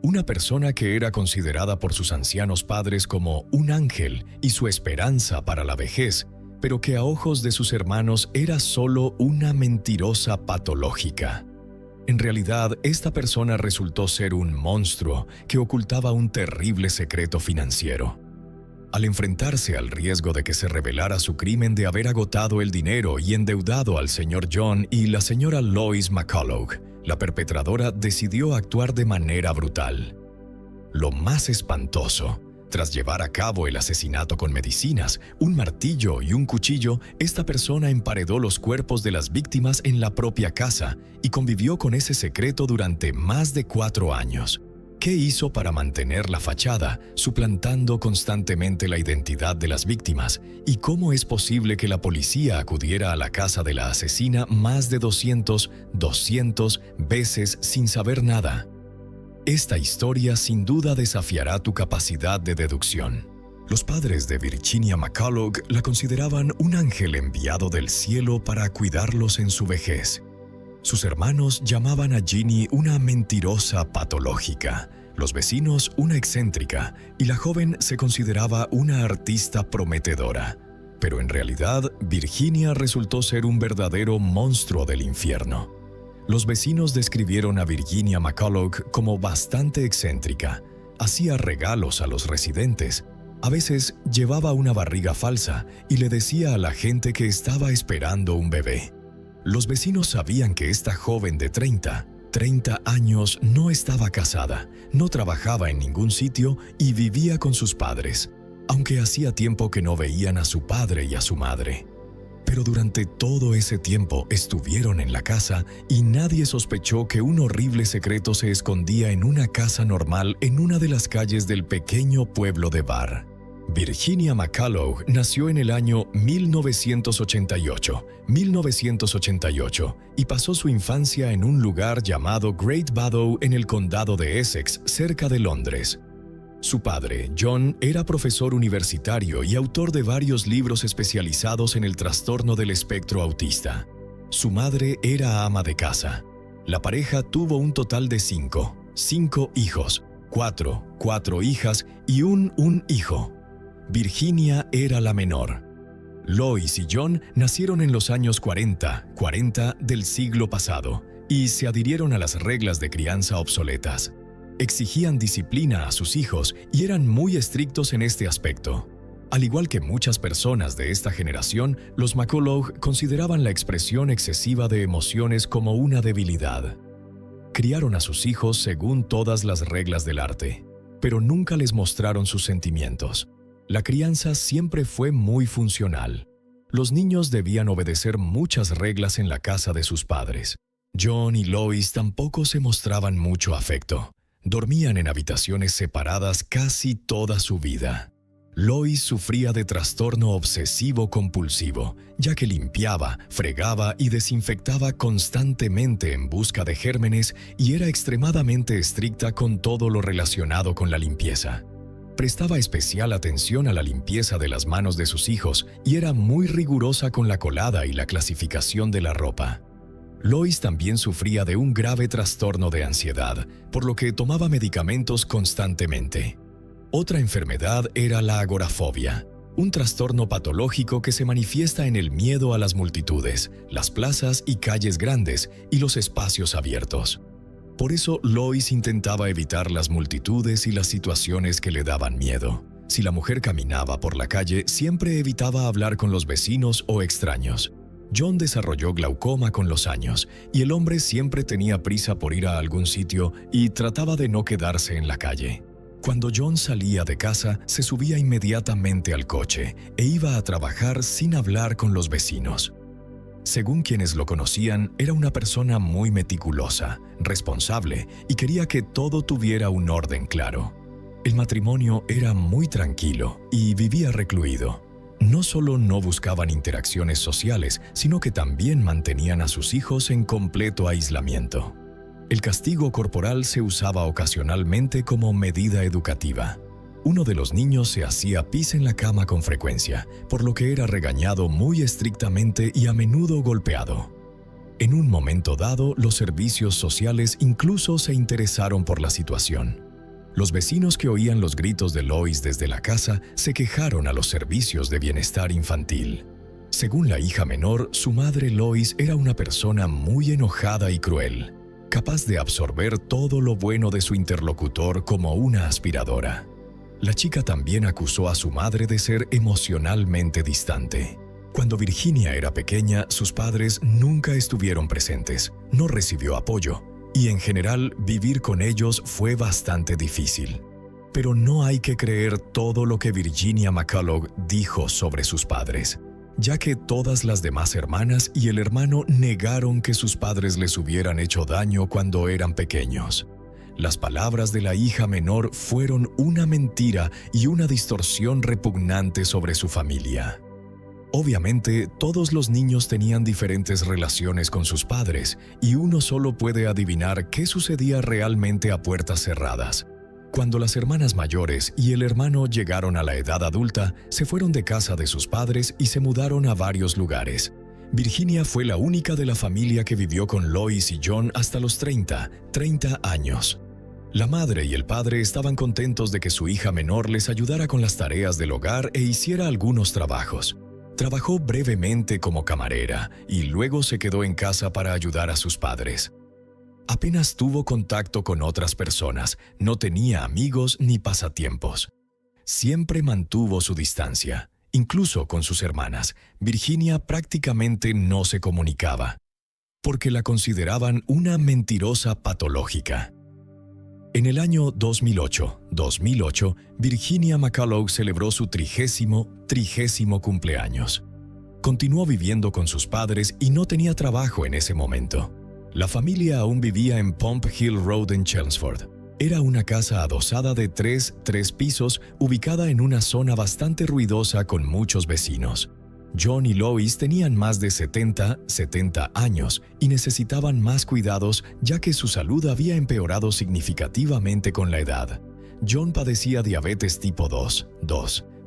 una persona que era considerada por sus ancianos padres como un ángel y su esperanza para la vejez, pero que a ojos de sus hermanos era solo una mentirosa patológica. En realidad, esta persona resultó ser un monstruo que ocultaba un terrible secreto financiero. Al enfrentarse al riesgo de que se revelara su crimen de haber agotado el dinero y endeudado al señor John y la señora Lois McCullough, la perpetradora decidió actuar de manera brutal. Lo más espantoso, tras llevar a cabo el asesinato con medicinas, un martillo y un cuchillo, esta persona emparedó los cuerpos de las víctimas en la propia casa y convivió con ese secreto durante más de 4 años. ¿Qué hizo para mantener la fachada, suplantando constantemente la identidad de las víctimas? ¿Y cómo es posible que la policía acudiera a la casa de la asesina más de 200 veces sin saber nada? Esta historia sin duda desafiará tu capacidad de deducción. Los padres de Virginia McCullough la consideraban un ángel enviado del cielo para cuidarlos en su vejez. Sus hermanos llamaban a Ginny una mentirosa patológica, los vecinos una excéntrica y la joven se consideraba una artista prometedora. Pero en realidad, Virginia resultó ser un verdadero monstruo del infierno. Los vecinos describieron a Virginia McCullough como bastante excéntrica. Hacía regalos a los residentes. A veces llevaba una barriga falsa y le decía a la gente que estaba esperando un bebé. Los vecinos sabían que esta joven de 30 años no estaba casada, no trabajaba en ningún sitio y vivía con sus padres, aunque hacía tiempo que no veían a su padre y a su madre. Pero durante todo ese tiempo estuvieron en la casa y nadie sospechó que un horrible secreto se escondía en una casa normal en una de las calles del pequeño pueblo de Barr. Virginia McCullough nació en el año 1988 y pasó su infancia en un lugar llamado Great Barrow en el condado de Essex, cerca de Londres. Su padre, John, era profesor universitario y autor de varios libros especializados en el trastorno del espectro autista. Su madre era ama de casa. La pareja tuvo un total de 5 hijos, 4 hijas y un hijo. Virginia era la menor. Lois y John nacieron en los años 40 del siglo pasado y se adhirieron a las reglas de crianza obsoletas. Exigían disciplina a sus hijos y eran muy estrictos en este aspecto. Al igual que muchas personas de esta generación, los McCullough consideraban la expresión excesiva de emociones como una debilidad. Criaron a sus hijos según todas las reglas del arte, pero nunca les mostraron sus sentimientos. La crianza siempre fue muy funcional. Los niños debían obedecer muchas reglas en la casa de sus padres. John y Lois tampoco se mostraban mucho afecto. Dormían en habitaciones separadas casi toda su vida. Lois sufría de trastorno obsesivo-compulsivo, ya que limpiaba, fregaba y desinfectaba constantemente en busca de gérmenes y era extremadamente estricta con todo lo relacionado con la limpieza. Prestaba especial atención a la limpieza de las manos de sus hijos y era muy rigurosa con la colada y la clasificación de la ropa. Lois también sufría de un grave trastorno de ansiedad, por lo que tomaba medicamentos constantemente. Otra enfermedad era la agorafobia, un trastorno patológico que se manifiesta en el miedo a las multitudes, las plazas y calles grandes y los espacios abiertos. Por eso Lois intentaba evitar las multitudes y las situaciones que le daban miedo. Si la mujer caminaba por la calle, siempre evitaba hablar con los vecinos o extraños. John desarrolló glaucoma con los años y el hombre siempre tenía prisa por ir a algún sitio y trataba de no quedarse en la calle. Cuando John salía de casa, se subía inmediatamente al coche e iba a trabajar sin hablar con los vecinos. Según quienes lo conocían, era una persona muy meticulosa, responsable y quería que todo tuviera un orden claro. El matrimonio era muy tranquilo y vivía recluido. No solo no buscaban interacciones sociales, sino que también mantenían a sus hijos en completo aislamiento. El castigo corporal se usaba ocasionalmente como medida educativa. Uno de los niños se hacía pis en la cama con frecuencia, por lo que era regañado muy estrictamente y a menudo golpeado. En un momento dado, los servicios sociales incluso se interesaron por la situación. Los vecinos que oían los gritos de Lois desde la casa se quejaron a los servicios de bienestar infantil. Según la hija menor, su madre Lois era una persona muy enojada y cruel, capaz de absorber todo lo bueno de su interlocutor como una aspiradora. La chica también acusó a su madre de ser emocionalmente distante. Cuando Virginia era pequeña, sus padres nunca estuvieron presentes, no recibió apoyo, y en general vivir con ellos fue bastante difícil. Pero no hay que creer todo lo que Virginia McCullough dijo sobre sus padres, ya que todas las demás hermanas y el hermano negaron que sus padres les hubieran hecho daño cuando eran pequeños. Las palabras de la hija menor fueron una mentira y una distorsión repugnante sobre su familia. Obviamente, todos los niños tenían diferentes relaciones con sus padres, y uno solo puede adivinar qué sucedía realmente a puertas cerradas. Cuando las hermanas mayores y el hermano llegaron a la edad adulta, se fueron de casa de sus padres y se mudaron a varios lugares. Virginia fue la única de la familia que vivió con Lois y John hasta los 30 años. La madre y el padre estaban contentos de que su hija menor les ayudara con las tareas del hogar e hiciera algunos trabajos. Trabajó brevemente como camarera y luego se quedó en casa para ayudar a sus padres. Apenas tuvo contacto con otras personas, no tenía amigos ni pasatiempos. Siempre mantuvo su distancia, incluso con sus hermanas. Virginia prácticamente no se comunicaba, porque la consideraban una mentirosa patológica. En el año 2008, Virginia McCullough celebró su trigésimo cumpleaños. Continuó viviendo con sus padres y no tenía trabajo en ese momento. La familia aún vivía en Pump Hill Road en Chelmsford. Era una casa adosada de tres pisos ubicada en una zona bastante ruidosa con muchos vecinos. John y Lois tenían más de 70 años y necesitaban más cuidados ya que su salud había empeorado significativamente con la edad. John padecía diabetes tipo 2,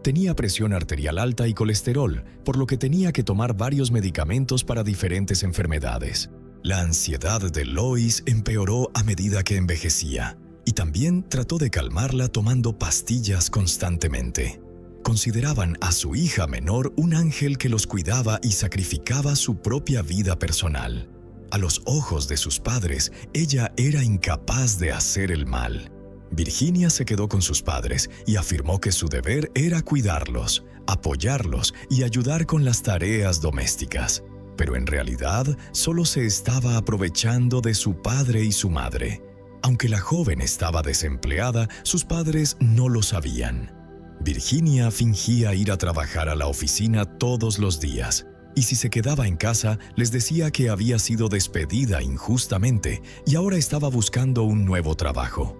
tenía presión arterial alta y colesterol, por lo que tenía que tomar varios medicamentos para diferentes enfermedades. La ansiedad de Lois empeoró a medida que envejecía, y también trató de calmarla tomando pastillas constantemente. Consideraban a su hija menor un ángel que los cuidaba y sacrificaba su propia vida personal. A los ojos de sus padres, ella era incapaz de hacer el mal. Virginia se quedó con sus padres y afirmó que su deber era cuidarlos, apoyarlos y ayudar con las tareas domésticas. Pero en realidad, solo se estaba aprovechando de su padre y su madre. Aunque la joven estaba desempleada, sus padres no lo sabían. Virginia fingía ir a trabajar a la oficina todos los días, y si se quedaba en casa, les decía que había sido despedida injustamente y ahora estaba buscando un nuevo trabajo.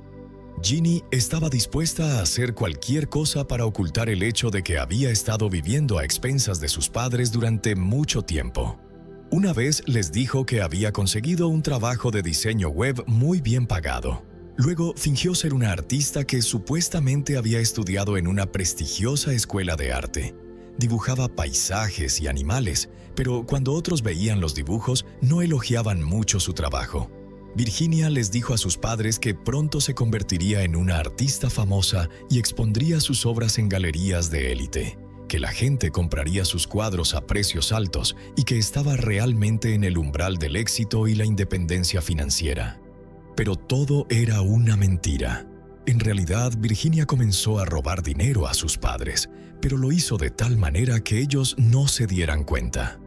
Ginny estaba dispuesta a hacer cualquier cosa para ocultar el hecho de que había estado viviendo a expensas de sus padres durante mucho tiempo. Una vez les dijo que había conseguido un trabajo de diseño web muy bien pagado. Luego fingió ser una artista que supuestamente había estudiado en una prestigiosa escuela de arte. Dibujaba paisajes y animales, pero cuando otros veían los dibujos, no elogiaban mucho su trabajo. Virginia les dijo a sus padres que pronto se convertiría en una artista famosa y expondría sus obras en galerías de élite, que la gente compraría sus cuadros a precios altos y que estaba realmente en el umbral del éxito y la independencia financiera. Pero todo era una mentira. En realidad, Virginia comenzó a robar dinero a sus padres, pero lo hizo de tal manera que ellos no se dieran cuenta.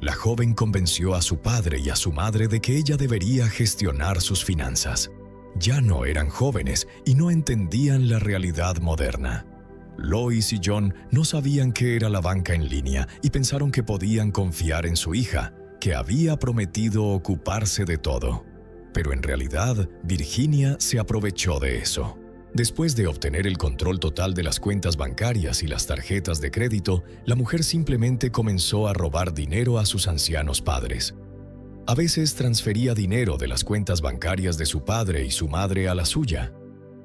La joven convenció a su padre y a su madre de que ella debería gestionar sus finanzas. Ya no eran jóvenes y no entendían la realidad moderna. Lois y John no sabían qué era la banca en línea y pensaron que podían confiar en su hija, que había prometido ocuparse de todo. Pero en realidad, Virginia se aprovechó de eso. Después de obtener el control total de las cuentas bancarias y las tarjetas de crédito, la mujer simplemente comenzó a robar dinero a sus ancianos padres. A veces transfería dinero de las cuentas bancarias de su padre y su madre a la suya.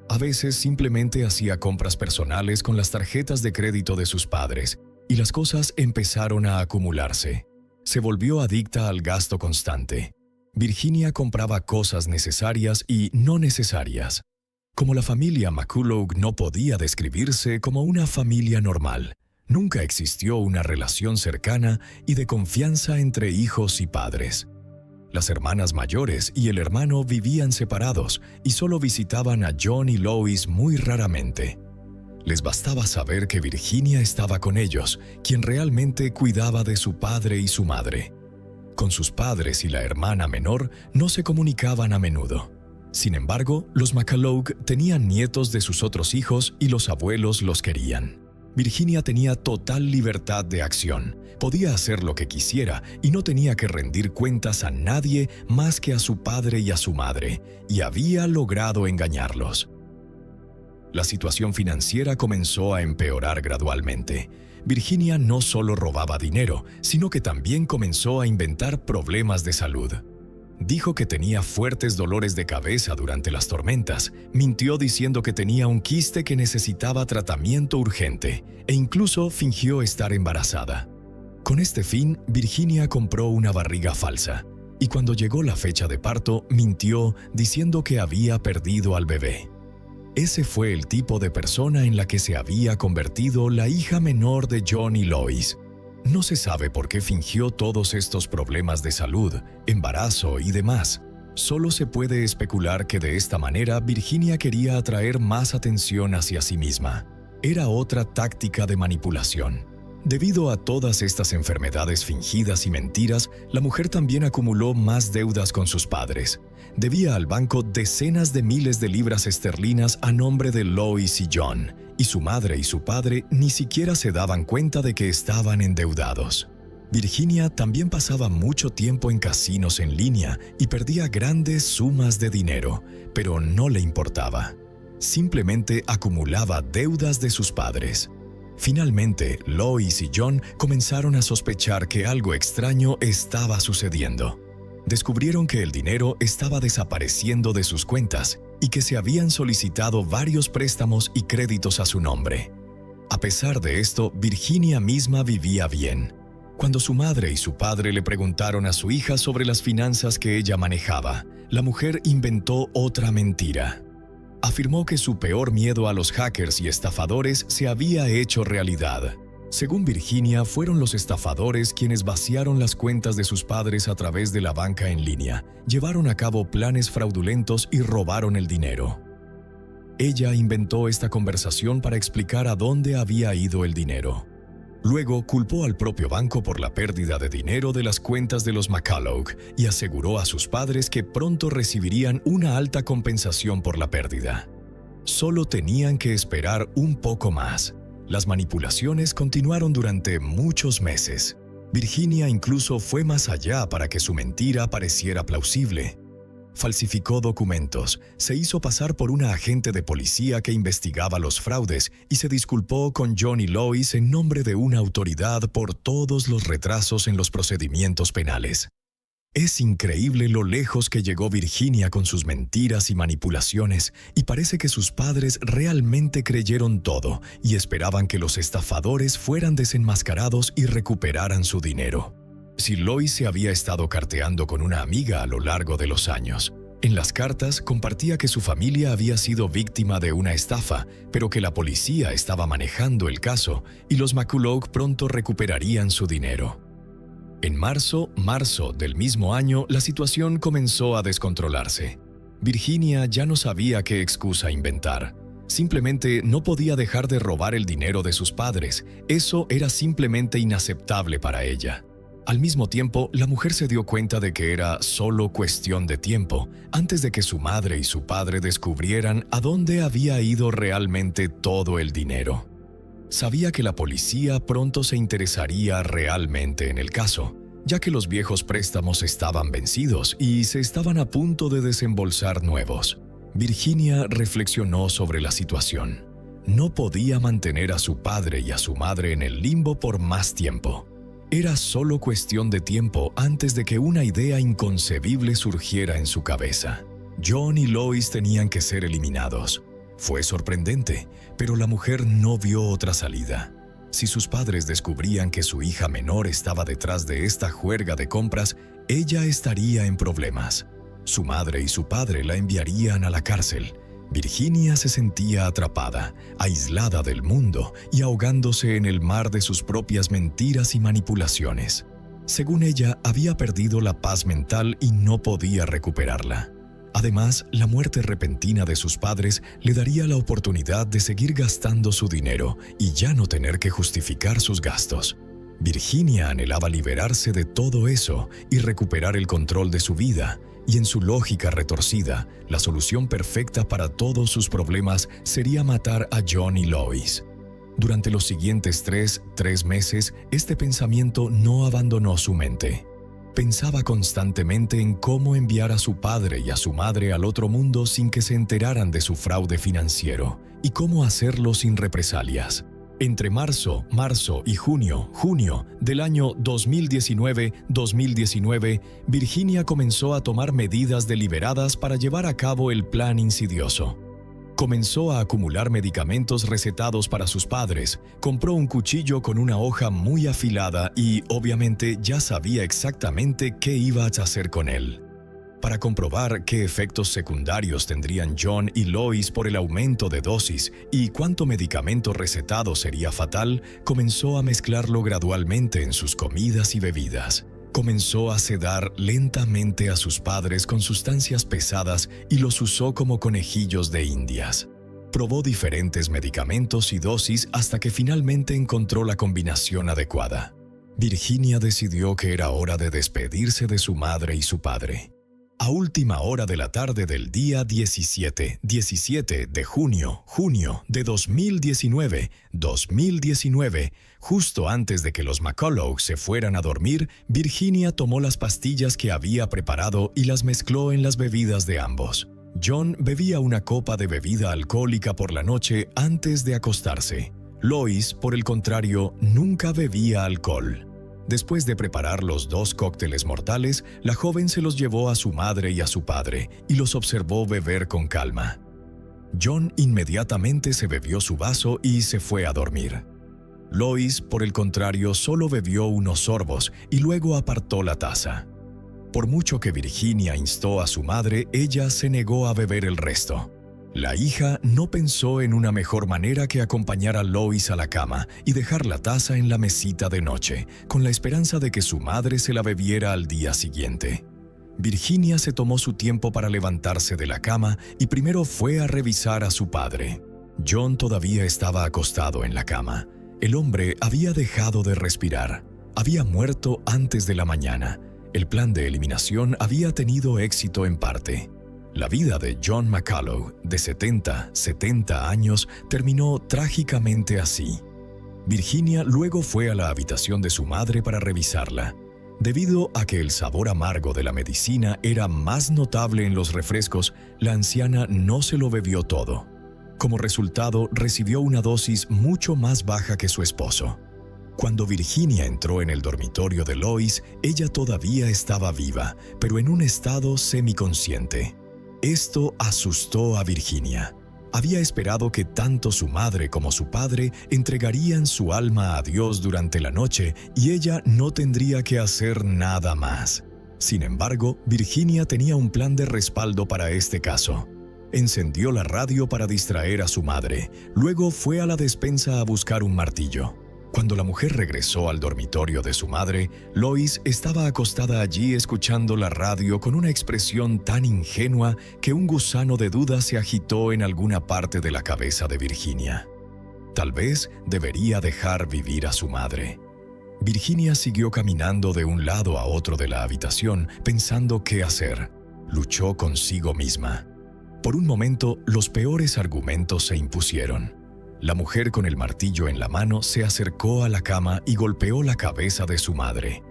A veces simplemente hacía compras personales con las tarjetas de crédito de sus padres, y las cosas empezaron a acumularse. Se volvió adicta al gasto constante. Virginia compraba cosas necesarias y no necesarias. Como la familia McCullough no podía describirse como una familia normal, nunca existió una relación cercana y de confianza entre hijos y padres. Las hermanas mayores y el hermano vivían separados y solo visitaban a John y Lois muy raramente. Les bastaba saber que Virginia estaba con ellos, quien realmente cuidaba de su padre y su madre. Con sus padres y la hermana menor no se comunicaban a menudo. Sin embargo, los McCullough tenían nietos de sus otros hijos y los abuelos los querían. Virginia tenía total libertad de acción, podía hacer lo que quisiera y no tenía que rendir cuentas a nadie más que a su padre y a su madre, y había logrado engañarlos. La situación financiera comenzó a empeorar gradualmente. Virginia no solo robaba dinero, sino que también comenzó a inventar problemas de salud. Dijo que tenía fuertes dolores de cabeza durante las tormentas, mintió diciendo que tenía un quiste que necesitaba tratamiento urgente e incluso fingió estar embarazada. Con este fin, Virginia compró una barriga falsa y cuando llegó la fecha de parto, mintió diciendo que había perdido al bebé. Ese fue el tipo de persona en la que se había convertido la hija menor de John y Lois. No se sabe por qué fingió todos estos problemas de salud, embarazo y demás. Solo se puede especular que de esta manera Virginia quería atraer más atención hacia sí misma. Era otra táctica de manipulación. Debido a todas estas enfermedades fingidas y mentiras, la mujer también acumuló más deudas con sus padres. Debía al banco decenas de miles de libras esterlinas a nombre de Lois y John, y su madre y su padre ni siquiera se daban cuenta de que estaban endeudados. Virginia también pasaba mucho tiempo en casinos en línea y perdía grandes sumas de dinero, pero no le importaba. Simplemente acumulaba deudas de sus padres. Finalmente, Lois y John comenzaron a sospechar que algo extraño estaba sucediendo. Descubrieron que el dinero estaba desapareciendo de sus cuentas y que se habían solicitado varios préstamos y créditos a su nombre. A pesar de esto, Virginia misma vivía bien. Cuando su madre y su padre le preguntaron a su hija sobre las finanzas que ella manejaba, la mujer inventó otra mentira. Afirmó que su peor miedo a los hackers y estafadores se había hecho realidad. Según Virginia, fueron los estafadores quienes vaciaron las cuentas de sus padres a través de la banca en línea, llevaron a cabo planes fraudulentos y robaron el dinero. Ella inventó esta conversación para explicar a dónde había ido el dinero. Luego culpó al propio banco por la pérdida de dinero de las cuentas de los McCullough y aseguró a sus padres que pronto recibirían una alta compensación por la pérdida. Solo tenían que esperar un poco más. Las manipulaciones continuaron durante muchos meses. Virginia incluso fue más allá para que su mentira pareciera plausible. Falsificó documentos, se hizo pasar por una agente de policía que investigaba los fraudes y se disculpó con John y Lois en nombre de una autoridad por todos los retrasos en los procedimientos penales. Es increíble lo lejos que llegó Virginia con sus mentiras y manipulaciones, y parece que sus padres realmente creyeron todo y esperaban que los estafadores fueran desenmascarados y recuperaran su dinero. Si Lois se había estado carteando con una amiga a lo largo de los años. En las cartas compartía que su familia había sido víctima de una estafa, pero que la policía estaba manejando el caso y los McCullough pronto recuperarían su dinero. En marzo del mismo año, la situación comenzó a descontrolarse. Virginia ya no sabía qué excusa inventar. Simplemente no podía dejar de robar el dinero de sus padres. Eso era simplemente inaceptable para ella. Al mismo tiempo, la mujer se dio cuenta de que era solo cuestión de tiempo, antes de que su madre y su padre descubrieran a dónde había ido realmente todo el dinero. Sabía que la policía pronto se interesaría realmente en el caso, ya que los viejos préstamos estaban vencidos y se estaban a punto de desembolsar nuevos. Virginia reflexionó sobre la situación. No podía mantener a su padre y a su madre en el limbo por más tiempo. Era solo cuestión de tiempo antes de que una idea inconcebible surgiera en su cabeza. John y Lois tenían que ser eliminados. Fue sorprendente, pero la mujer no vio otra salida. Si sus padres descubrían que su hija menor estaba detrás de esta juerga de compras, ella estaría en problemas. Su madre y su padre la enviarían a la cárcel. Virginia se sentía atrapada, aislada del mundo y ahogándose en el mar de sus propias mentiras y manipulaciones. Según ella, había perdido la paz mental y no podía recuperarla. Además, la muerte repentina de sus padres le daría la oportunidad de seguir gastando su dinero y ya no tener que justificar sus gastos. Virginia anhelaba liberarse de todo eso y recuperar el control de su vida, y en su lógica retorcida, la solución perfecta para todos sus problemas sería matar a John y Lois. Durante los siguientes tres meses, este pensamiento no abandonó su mente. Pensaba constantemente en cómo enviar a su padre y a su madre al otro mundo sin que se enteraran de su fraude financiero, y cómo hacerlo sin represalias. Entre marzo y junio del año 2019, Virginia comenzó a tomar medidas deliberadas para llevar a cabo el plan insidioso. Comenzó a acumular medicamentos recetados para sus padres, compró un cuchillo con una hoja muy afilada y, obviamente, ya sabía exactamente qué iba a hacer con él. Para comprobar qué efectos secundarios tendrían John y Lois por el aumento de dosis y cuánto medicamento recetado sería fatal, comenzó a mezclarlo gradualmente en sus comidas y bebidas. Comenzó a sedar lentamente a sus padres con sustancias pesadas y los usó como conejillos de indias. Probó diferentes medicamentos y dosis hasta que finalmente encontró la combinación adecuada. Virginia decidió que era hora de despedirse de su madre y su padre. A última hora de la tarde del día 17 de junio de 2019, justo antes de que los McCullough se fueran a dormir, Virginia tomó las pastillas que había preparado y las mezcló en las bebidas de ambos. John bebía una copa de bebida alcohólica por la noche antes de acostarse. Lois, por el contrario, nunca bebía alcohol. Después de preparar los 2 cócteles mortales, la joven se los llevó a su madre y a su padre y los observó beber con calma. John inmediatamente se bebió su vaso y se fue a dormir. Lois, por el contrario, solo bebió unos sorbos y luego apartó la taza. Por mucho que Virginia instó a su madre, ella se negó a beber el resto. La hija no pensó en una mejor manera que acompañar a Lois a la cama y dejar la taza en la mesita de noche, con la esperanza de que su madre se la bebiera al día siguiente. Virginia se tomó su tiempo para levantarse de la cama y primero fue a revisar a su padre. John todavía estaba acostado en la cama. El hombre había dejado de respirar. Había muerto antes de la mañana. El plan de eliminación había tenido éxito en parte. La vida de John McCullough, de 70 años, terminó trágicamente así. Virginia luego fue a la habitación de su madre para revisarla. Debido a que el sabor amargo de la medicina era más notable en los refrescos, la anciana no se lo bebió todo. Como resultado, recibió una dosis mucho más baja que su esposo. Cuando Virginia entró en el dormitorio de Lois, ella todavía estaba viva, pero en un estado semiconsciente. Esto asustó a Virginia. Había esperado que tanto su madre como su padre entregarían su alma a Dios durante la noche y ella no tendría que hacer nada más. Sin embargo, Virginia tenía un plan de respaldo para este caso. Encendió la radio para distraer a su madre. Luego fue a la despensa a buscar un martillo. Cuando la mujer regresó al dormitorio de su madre, Lois estaba acostada allí escuchando la radio con una expresión tan ingenua que un gusano de duda se agitó en alguna parte de la cabeza de Virginia. Tal vez debería dejar vivir a su madre. Virginia siguió caminando de un lado a otro de la habitación, pensando qué hacer. Luchó consigo misma. Por un momento, los peores argumentos se impusieron. La mujer con el martillo en la mano se acercó a la cama y golpeó la cabeza de su madre.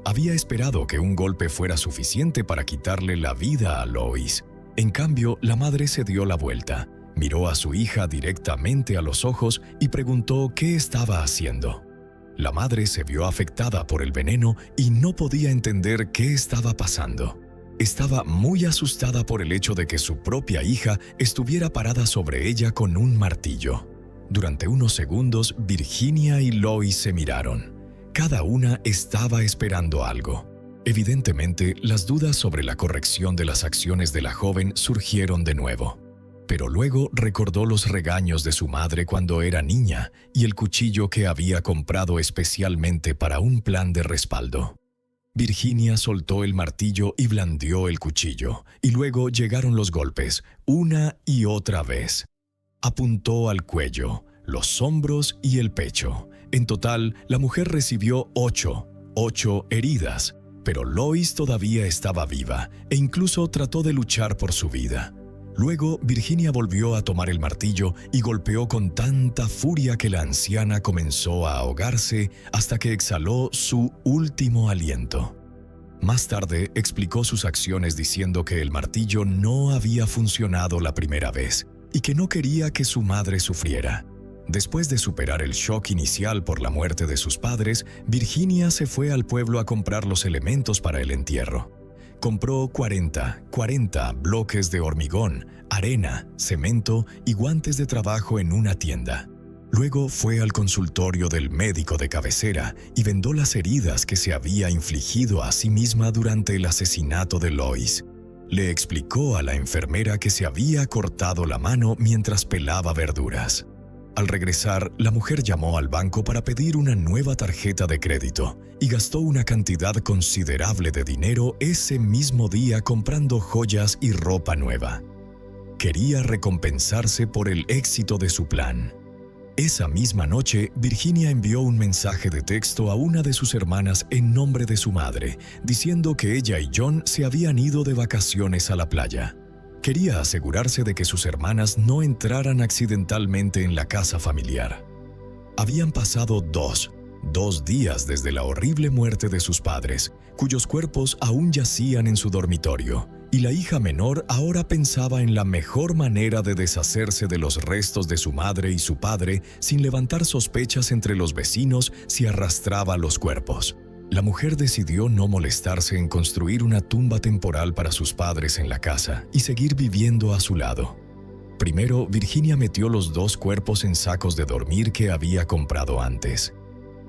Había esperado que un golpe fuera suficiente para quitarle la vida a Lois. En cambio, la madre se dio la vuelta, miró a su hija directamente a los ojos y preguntó qué estaba haciendo. La madre se vio afectada por el veneno y no podía entender qué estaba pasando. Estaba muy asustada por el hecho de que su propia hija estuviera parada sobre ella con un martillo. Durante unos segundos, Virginia y Lois se miraron. Cada una estaba esperando algo. Evidentemente, las dudas sobre la corrección de las acciones de la joven surgieron de nuevo. Pero luego recordó los regaños de su madre cuando era niña y el cuchillo que había comprado especialmente para un plan de respaldo. Virginia soltó el martillo y blandió el cuchillo, y luego llegaron los golpes, una y otra vez. Apuntó al cuello, los hombros y el pecho. En total, la mujer recibió 8 heridas, pero Lois todavía estaba viva e incluso trató de luchar por su vida. Luego, Virginia volvió a tomar el martillo y golpeó con tanta furia que la anciana comenzó a ahogarse hasta que exhaló su último aliento. Más tarde, explicó sus acciones diciendo que el martillo no había funcionado la primera vez y que no quería que su madre sufriera. Después de superar el shock inicial por la muerte de sus padres, Virginia se fue al pueblo a comprar los elementos para el entierro. Compró 40 bloques de hormigón, arena, cemento y guantes de trabajo en una tienda. Luego fue al consultorio del médico de cabecera y vendó las heridas que se había infligido a sí misma durante el asesinato de Lois. Le explicó a la enfermera que se había cortado la mano mientras pelaba verduras. Al regresar, la mujer llamó al banco para pedir una nueva tarjeta de crédito y gastó una cantidad considerable de dinero ese mismo día comprando joyas y ropa nueva. Quería recompensarse por el éxito de su plan. Esa misma noche, Virginia envió un mensaje de texto a una de sus hermanas en nombre de su madre, diciendo que ella y John se habían ido de vacaciones a la playa. Quería asegurarse de que sus hermanas no entraran accidentalmente en la casa familiar. Habían pasado dos días desde la horrible muerte de sus padres, cuyos cuerpos aún yacían en su dormitorio, y la hija menor ahora pensaba en la mejor manera de deshacerse de los restos de su madre y su padre sin levantar sospechas entre los vecinos si arrastraba los cuerpos. La mujer decidió no molestarse en construir una tumba temporal para sus padres en la casa y seguir viviendo a su lado. Primero, Virginia metió los 2 cuerpos en sacos de dormir que había comprado antes.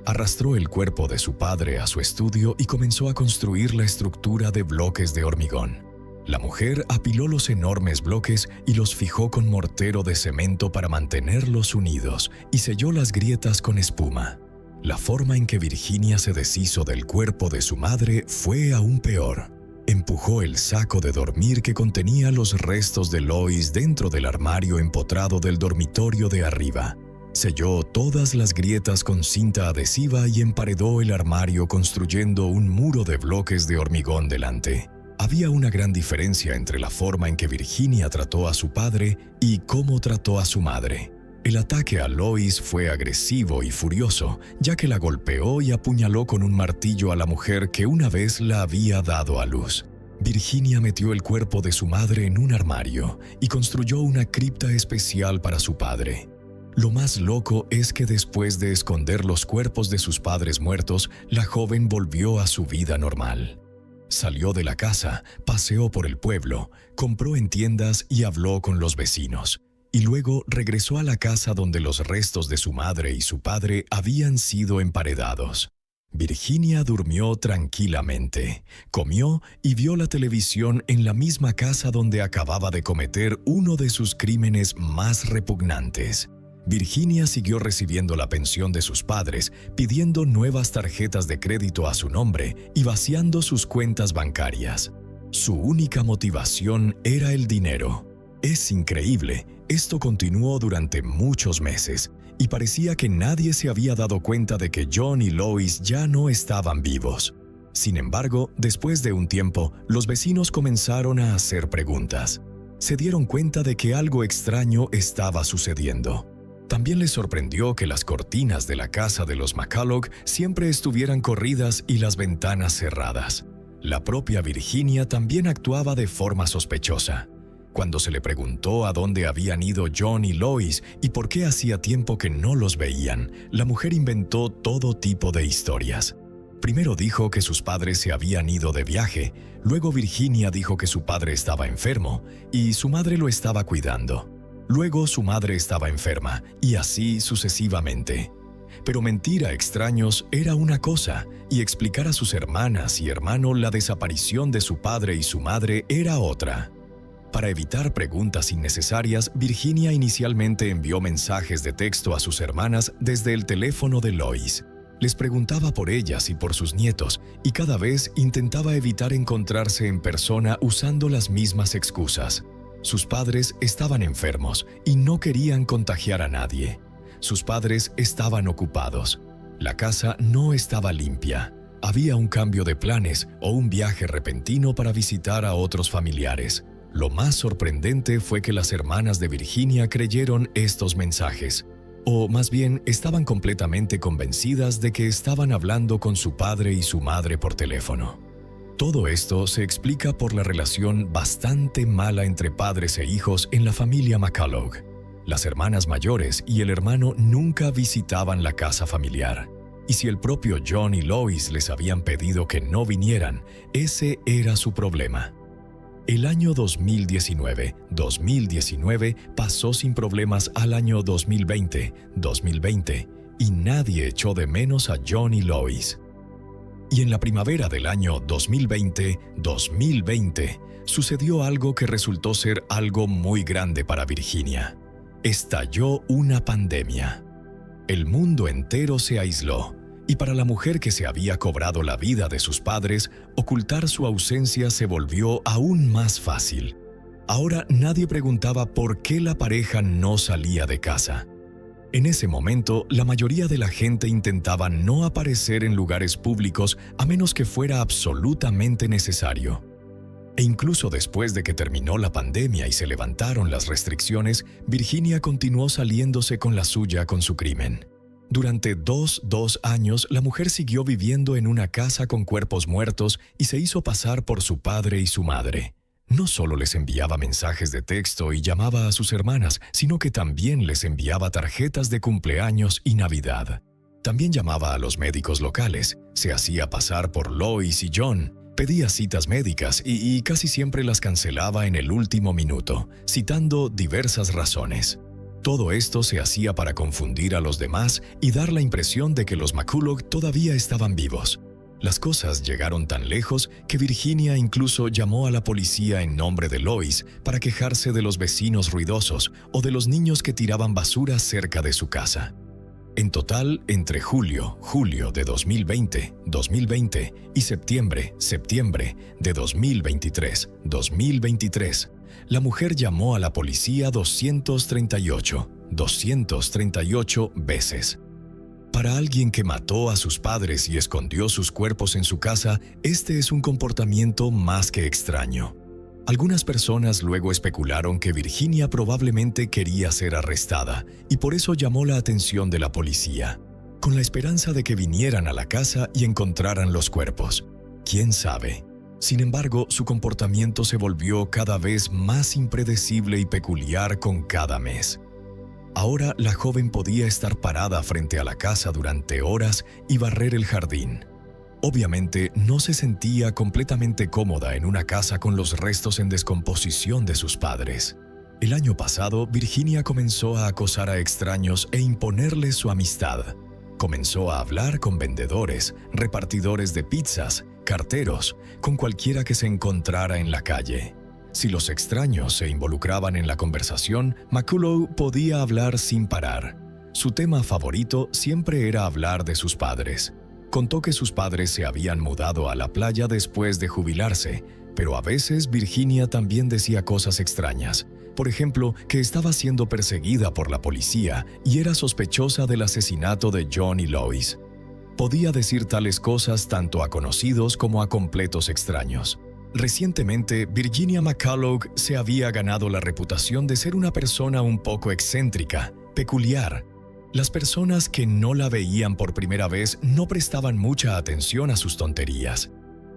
Arrastró el cuerpo de su padre a su estudio y comenzó a construir la estructura de bloques de hormigón. La mujer apiló los enormes bloques y los fijó con mortero de cemento para mantenerlos unidos y selló las grietas con espuma. La forma en que Virginia se deshizo del cuerpo de su madre fue aún peor. Empujó el saco de dormir que contenía los restos de Lois dentro del armario empotrado del dormitorio de arriba. Selló todas las grietas con cinta adhesiva y emparedó el armario construyendo un muro de bloques de hormigón delante. Había una gran diferencia entre la forma en que Virginia trató a su padre y cómo trató a su madre. El ataque a Lois fue agresivo y furioso, ya que la golpeó y apuñaló con un martillo a la mujer que una vez la había dado a luz. Virginia metió el cuerpo de su madre en un armario y construyó una cripta especial para su padre. Lo más loco es que después de esconder los cuerpos de sus padres muertos, la joven volvió a su vida normal. Salió de la casa, paseó por el pueblo, compró en tiendas y habló con los vecinos. Y luego regresó a la casa donde los restos de su madre y su padre habían sido emparedados. Virginia durmió tranquilamente, comió y vio la televisión en la misma casa donde acababa de cometer uno de sus crímenes más repugnantes. Virginia siguió recibiendo la pensión de sus padres, pidiendo nuevas tarjetas de crédito a su nombre y vaciando sus cuentas bancarias. Su única motivación era el dinero. Es increíble, esto continuó durante muchos meses y parecía que nadie se había dado cuenta de que John y Lois ya no estaban vivos. Sin embargo, después de un tiempo, los vecinos comenzaron a hacer preguntas. Se dieron cuenta de que algo extraño estaba sucediendo. También les sorprendió que las cortinas de la casa de los McCulloch siempre estuvieran corridas y las ventanas cerradas. La propia Virginia también actuaba de forma sospechosa. Cuando se le preguntó a dónde habían ido John y Lois y por qué hacía tiempo que no los veían, la mujer inventó todo tipo de historias. Primero dijo que sus padres se habían ido de viaje, luego Virginia dijo que su padre estaba enfermo y su madre lo estaba cuidando. Luego su madre estaba enferma y así sucesivamente. Pero mentir a extraños era una cosa y explicar a sus hermanas y hermano la desaparición de su padre y su madre era otra. Para evitar preguntas innecesarias, Virginia inicialmente envió mensajes de texto a sus hermanas desde el teléfono de Lois. Les preguntaba por ellas y por sus nietos, y cada vez intentaba evitar encontrarse en persona usando las mismas excusas. Sus padres estaban enfermos y no querían contagiar a nadie. Sus padres estaban ocupados. La casa no estaba limpia. Había un cambio de planes o un viaje repentino para visitar a otros familiares. Lo más sorprendente fue que las hermanas de Virginia creyeron estos mensajes. O más bien, estaban completamente convencidas de que estaban hablando con su padre y su madre por teléfono. Todo esto se explica por la relación bastante mala entre padres e hijos en la familia McCullough. Las hermanas mayores y el hermano nunca visitaban la casa familiar. Y si el propio John y Lois les habían pedido que no vinieran, ese era su problema. El año 2019 pasó sin problemas al año 2020 y nadie echó de menos a John y Lois. Y en la primavera del año 2020 sucedió algo que resultó ser algo muy grande para Virginia. Estalló una pandemia. El mundo entero se aisló. Y para la mujer que se había cobrado la vida de sus padres, ocultar su ausencia se volvió aún más fácil. Ahora nadie preguntaba por qué la pareja no salía de casa. En ese momento, la mayoría de la gente intentaba no aparecer en lugares públicos a menos que fuera absolutamente necesario. E incluso después de que terminó la pandemia y se levantaron las restricciones, Virginia continuó saliéndose con la suya con su crimen. Durante dos años, la mujer siguió viviendo en una casa con cuerpos muertos y se hizo pasar por su padre y su madre. No solo les enviaba mensajes de texto y llamaba a sus hermanas, sino que también les enviaba tarjetas de cumpleaños y Navidad. También llamaba a los médicos locales, se hacía pasar por Lois y John, pedía citas médicas y casi siempre las cancelaba en el último minuto, citando diversas razones. Todo esto se hacía para confundir a los demás y dar la impresión de que los McCullough todavía estaban vivos. Las cosas llegaron tan lejos que Virginia incluso llamó a la policía en nombre de Lois para quejarse de los vecinos ruidosos o de los niños que tiraban basura cerca de su casa. En total, entre julio de 2020 y septiembre de 2023, la mujer llamó a la policía 238 veces. Para alguien que mató a sus padres y escondió sus cuerpos en su casa, este es un comportamiento más que extraño. Algunas personas luego especularon que Virginia probablemente quería ser arrestada y por eso llamó la atención de la policía, con la esperanza de que vinieran a la casa y encontraran los cuerpos. ¿Quién sabe? Sin embargo, su comportamiento se volvió cada vez más impredecible y peculiar con cada mes. Ahora la joven podía estar parada frente a la casa durante horas y barrer el jardín. Obviamente no se sentía completamente cómoda en una casa con los restos en descomposición de sus padres. El año pasado, Virginia comenzó a acosar a extraños e imponerles su amistad. Comenzó a hablar con vendedores, repartidores de pizzas, carteros, con cualquiera que se encontrara en la calle. Si los extraños se involucraban en la conversación, McCullough podía hablar sin parar. Su tema favorito siempre era hablar de sus padres. Contó que sus padres se habían mudado a la playa después de jubilarse, pero a veces Virginia también decía cosas extrañas. Por ejemplo, que estaba siendo perseguida por la policía y era sospechosa del asesinato de John y Lois. Podía decir tales cosas tanto a conocidos como a completos extraños. Recientemente, Virginia McCullough se había ganado la reputación de ser una persona un poco excéntrica, peculiar. Las personas que no la veían por primera vez no prestaban mucha atención a sus tonterías.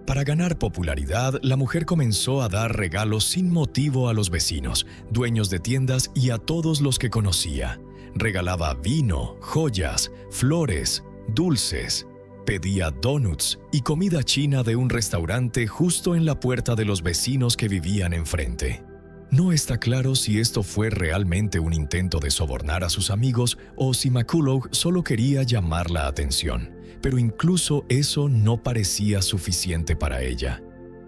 Para ganar popularidad, la mujer comenzó a dar regalos sin motivo a los vecinos, dueños de tiendas y a todos los que conocía. Regalaba vino, joyas, flores, dulces. Pedía donuts y comida china de un restaurante justo en la puerta de los vecinos que vivían enfrente. No está claro si esto fue realmente un intento de sobornar a sus amigos o si McCullough solo quería llamar la atención, pero incluso eso no parecía suficiente para ella.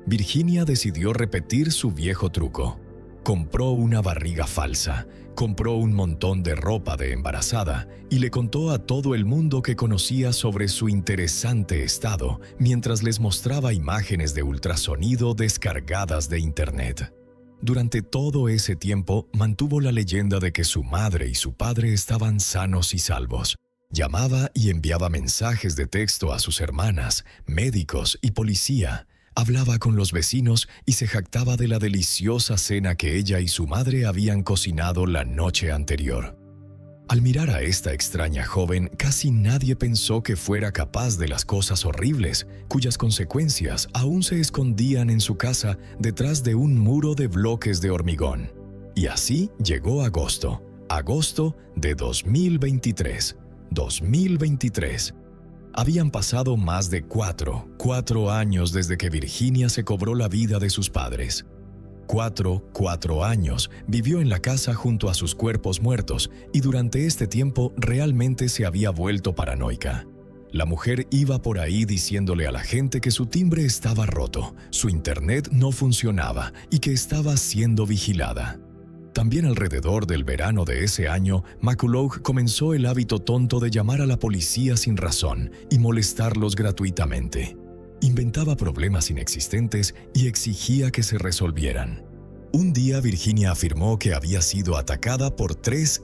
Virginia decidió repetir su viejo truco: compró una barriga falsa, compró un montón de ropa de embarazada y le contó a todo el mundo que conocía sobre su interesante estado mientras les mostraba imágenes de ultrasonido descargadas de Internet. Durante todo ese tiempo mantuvo la leyenda de que su madre y su padre estaban sanos y salvos. Llamaba y enviaba mensajes de texto a sus hermanas, médicos y policía. Hablaba con los vecinos y se jactaba de la deliciosa cena que ella y su madre habían cocinado la noche anterior. Al mirar a esta extraña joven, casi nadie pensó que fuera capaz de las cosas horribles, cuyas consecuencias aún se escondían en su casa detrás de un muro de bloques de hormigón. Y así llegó agosto de 2023. 2023. Habían pasado más de cuatro años desde que Virginia se cobró la vida de sus padres. Cuatro años vivió en la casa junto a sus cuerpos muertos y durante este tiempo realmente se había vuelto paranoica. La mujer iba por ahí diciéndole a la gente que su timbre estaba roto, su internet no funcionaba y que estaba siendo vigilada. También alrededor del verano de ese año, McCullough comenzó el hábito tonto de llamar a la policía sin razón y molestarlos gratuitamente. Inventaba problemas inexistentes y exigía que se resolvieran. Un día Virginia afirmó que había sido atacada por tres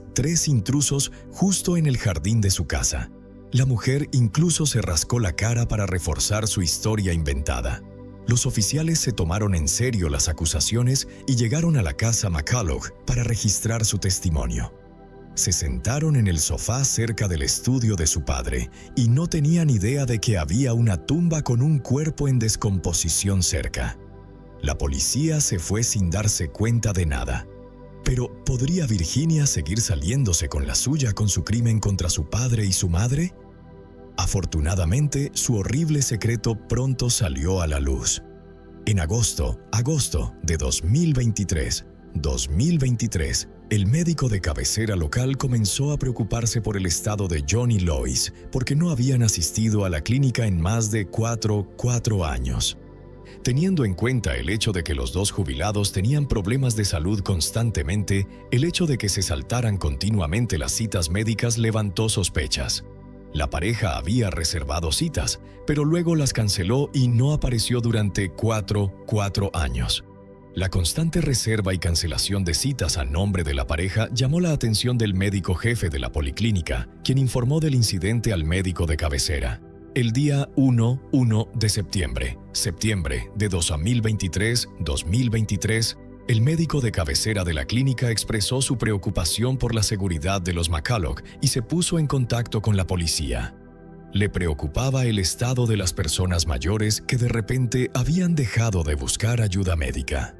intrusos justo en el jardín de su casa. La mujer incluso se rascó la cara para reforzar su historia inventada. Los oficiales se tomaron en serio las acusaciones y llegaron a la casa McCullough para registrar su testimonio. Se sentaron en el sofá cerca del estudio de su padre y no tenían idea de que había una tumba con un cuerpo en descomposición cerca. La policía se fue sin darse cuenta de nada. Pero, ¿podría Virginia seguir saliéndose con la suya con su crimen contra su padre y su madre? Afortunadamente, su horrible secreto pronto salió a la luz. En agosto de 2023, el médico de cabecera local comenzó a preocuparse por el estado de John y Lois porque no habían asistido a la clínica en más de cuatro años. Teniendo en cuenta el hecho de que los dos jubilados tenían problemas de salud constantemente, el hecho de que se saltaran continuamente las citas médicas levantó sospechas. La pareja había reservado citas, pero luego las canceló y no apareció durante cuatro años. La constante reserva y cancelación de citas a nombre de la pareja llamó la atención del médico jefe de la policlínica, quien informó del incidente al médico de cabecera. El día 1 de septiembre de 2023, el médico de cabecera de la clínica expresó su preocupación por la seguridad de los McCullough y se puso en contacto con la policía. Le preocupaba el estado de las personas mayores que de repente habían dejado de buscar ayuda médica.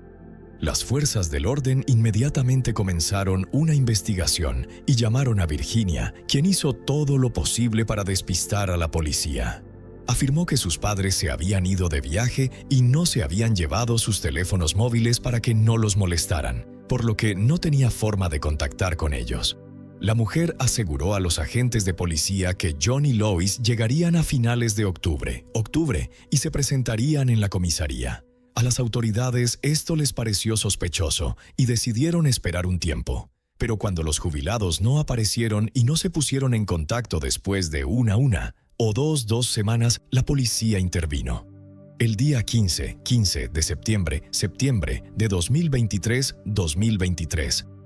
Las fuerzas del orden inmediatamente comenzaron una investigación y llamaron a Virginia, quien hizo todo lo posible para despistar a la policía. Afirmó que sus padres se habían ido de viaje y no se habían llevado sus teléfonos móviles para que no los molestaran, por lo que no tenía forma de contactar con ellos. La mujer aseguró a los agentes de policía que John y Lois llegarían a finales de octubre y se presentarían en la comisaría. A las autoridades esto les pareció sospechoso y decidieron esperar un tiempo. Pero cuando los jubilados no aparecieron y no se pusieron en contacto después de una o dos semanas, la policía intervino. El día 15 de septiembre de 2023,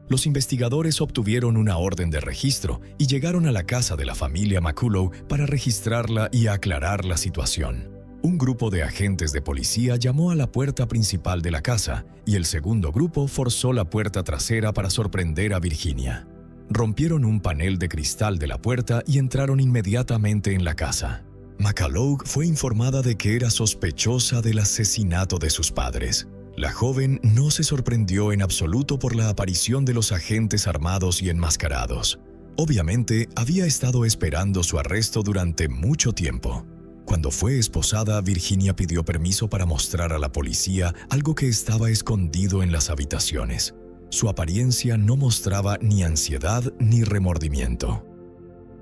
los investigadores obtuvieron una orden de registro y llegaron a la casa de la familia McCullough para registrarla y aclarar la situación. Un grupo de agentes de policía llamó a la puerta principal de la casa y el segundo grupo forzó la puerta trasera para sorprender a Virginia. Rompieron un panel de cristal de la puerta y entraron inmediatamente en la casa. McCullough fue informada de que era sospechosa del asesinato de sus padres. La joven no se sorprendió en absoluto por la aparición de los agentes armados y enmascarados. Obviamente, había estado esperando su arresto durante mucho tiempo. Cuando fue esposada, Virginia pidió permiso para mostrar a la policía algo que estaba escondido en las habitaciones. Su apariencia no mostraba ni ansiedad ni remordimiento.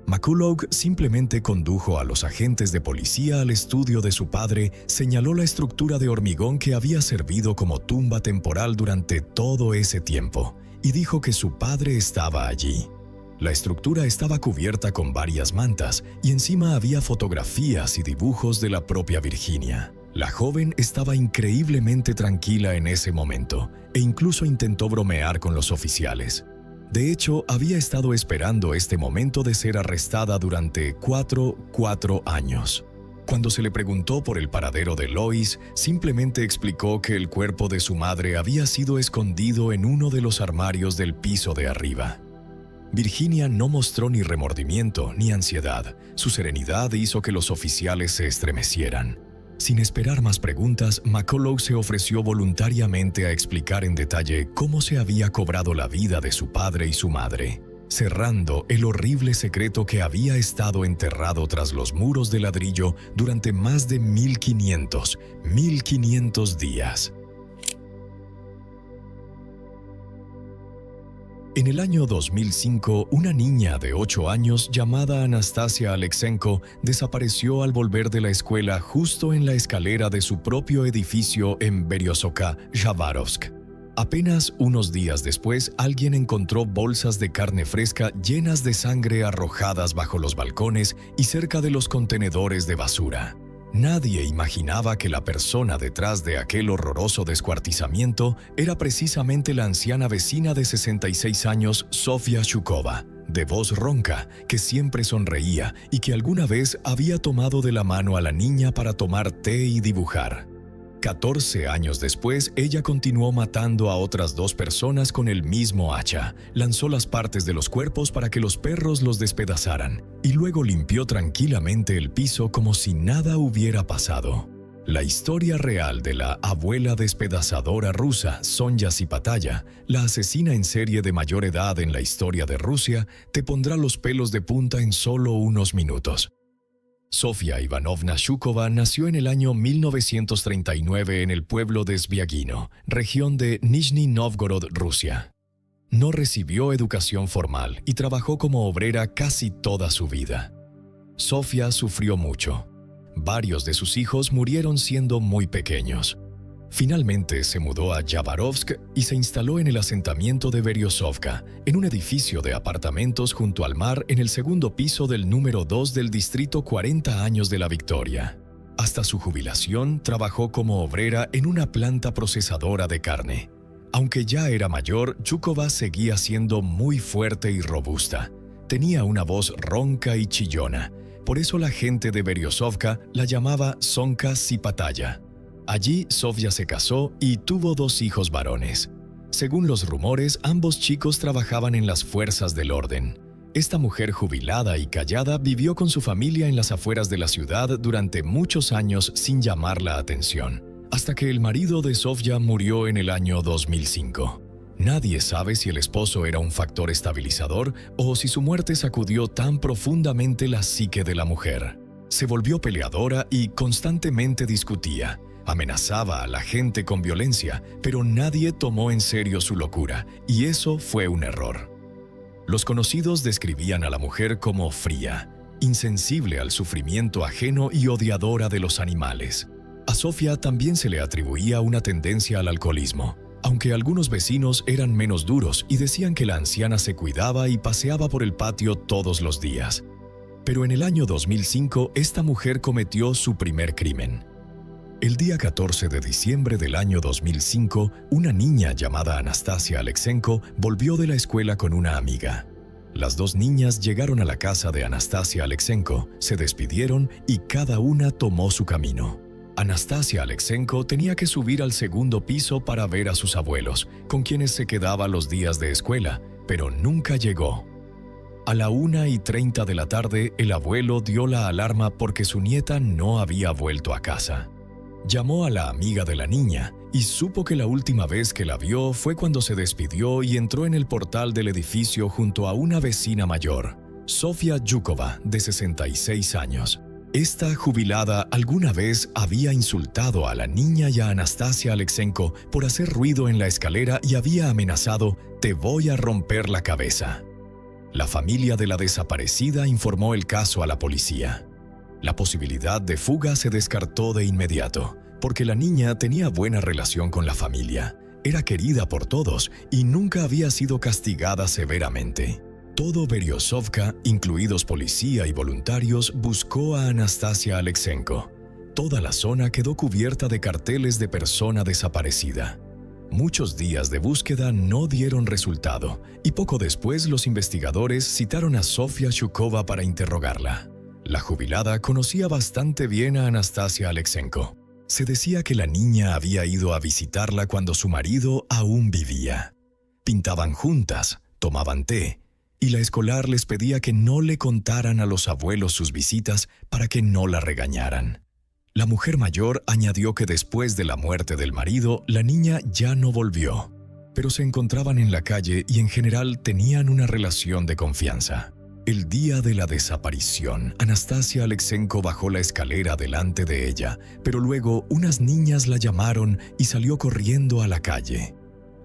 McCullough simplemente condujo a los agentes de policía al estudio de su padre, señaló la estructura de hormigón que había servido como tumba temporal durante todo ese tiempo y dijo que su padre estaba allí. La estructura estaba cubierta con varias mantas y encima había fotografías y dibujos de la propia Virginia. La joven estaba increíblemente tranquila en ese momento e incluso intentó bromear con los oficiales. De hecho, había estado esperando este momento de ser arrestada durante cuatro años. Cuando se le preguntó por el paradero de Lois, simplemente explicó que el cuerpo de su madre había sido escondido en uno de los armarios del piso de arriba. Virginia no mostró ni remordimiento ni ansiedad. Su serenidad hizo que los oficiales se estremecieran. Sin esperar más preguntas, McCullough se ofreció voluntariamente a explicar en detalle cómo se había cobrado la vida de su padre y su madre, cerrando el horrible secreto que había estado enterrado tras los muros de ladrillo durante más de 1500 días. En el año 2005, una niña de 8 años llamada Anastasia Alexenko desapareció al volver de la escuela justo en la escalera de su propio edificio en Beryozovka, Khabarovsk. Apenas unos días después, alguien encontró bolsas de carne fresca llenas de sangre arrojadas bajo los balcones y cerca de los contenedores de basura. Nadie imaginaba que la persona detrás de aquel horroroso descuartizamiento era precisamente la anciana vecina de 66 años, Sofia Shukova, de voz ronca, que siempre sonreía y que alguna vez había tomado de la mano a la niña para tomar té y dibujar. 14 años después, ella continuó matando a otras 2 personas con el mismo hacha, lanzó las partes de los cuerpos para que los perros los despedazaran y luego limpió tranquilamente el piso como si nada hubiera pasado. La historia real de la abuela despedazadora rusa, Sonia Sipataya, la asesina en serie de mayor edad en la historia de Rusia, te pondrá los pelos de punta en solo unos minutos. Sofia Ivanovna Shukova nació en el año 1939 en el pueblo de Sviagino, región de Nizhny Novgorod, Rusia. No recibió educación formal y trabajó como obrera casi toda su vida. Sofia sufrió mucho. Varios de sus hijos murieron siendo muy pequeños. Finalmente se mudó a Khabarovsk y se instaló en el asentamiento de Beryozovka, en un edificio de apartamentos junto al mar en el segundo piso del número 2 del distrito 40 años de la Victoria. Hasta su jubilación trabajó como obrera en una planta procesadora de carne. Aunque ya era mayor, Shukova seguía siendo muy fuerte y robusta. Tenía una voz ronca y chillona, por eso la gente de Beryozovka la llamaba Sonka Sipataya. Allí, Sofia se casó y tuvo 2 hijos varones. Según los rumores, ambos chicos trabajaban en las fuerzas del orden. Esta mujer jubilada y callada vivió con su familia en las afueras de la ciudad durante muchos años sin llamar la atención, hasta que el marido de Sofia murió en el año 2005. Nadie sabe si el esposo era un factor estabilizador o si su muerte sacudió tan profundamente la psique de la mujer. Se volvió peleadora y constantemente discutía. Amenazaba a la gente con violencia, pero nadie tomó en serio su locura, y eso fue un error. Los conocidos describían a la mujer como fría, insensible al sufrimiento ajeno y odiadora de los animales. A Sofia también se le atribuía una tendencia al alcoholismo, aunque algunos vecinos eran menos duros y decían que la anciana se cuidaba y paseaba por el patio todos los días. Pero en el año 2005, esta mujer cometió su primer crimen. El día 14 de diciembre del año 2005, una niña llamada Anastasia Alexenko volvió de la escuela con una amiga. Las 2 niñas llegaron a la casa de Anastasia Alexenko, se despidieron y cada una tomó su camino. Anastasia Alexenko tenía que subir al segundo piso para ver a sus abuelos, con quienes se quedaba los días de escuela, pero nunca llegó. A la 1:30 de la tarde, el abuelo dio la alarma porque su nieta no había vuelto a casa. Llamó a la amiga de la niña y supo que la última vez que la vio fue cuando se despidió y entró en el portal del edificio junto a una vecina mayor, Sofia Shukova, de 66 años. Esta jubilada alguna vez había insultado a la niña y a Anastasia Alexenko por hacer ruido en la escalera y había amenazado: «Te voy a romper la cabeza». La familia de la desaparecida informó el caso a la policía. La posibilidad de fuga se descartó de inmediato, porque la niña tenía buena relación con la familia, era querida por todos y nunca había sido castigada severamente. Todo Beryozovka, incluidos policía y voluntarios, buscó a Anastasia Alexenko. Toda la zona quedó cubierta de carteles de persona desaparecida. Muchos días de búsqueda no dieron resultado y poco después los investigadores citaron a Sofia Shukova para interrogarla. La jubilada conocía bastante bien a Anastasia Alexenko. Se decía que la niña había ido a visitarla cuando su marido aún vivía. Pintaban juntas, tomaban té, y la escolar les pedía que no le contaran a los abuelos sus visitas para que no la regañaran. La mujer mayor añadió que después de la muerte del marido, la niña ya no volvió, pero se encontraban en la calle y en general tenían una relación de confianza. El día de la desaparición, Anastasia Alexenko bajó la escalera delante de ella, pero luego unas niñas la llamaron y salió corriendo a la calle.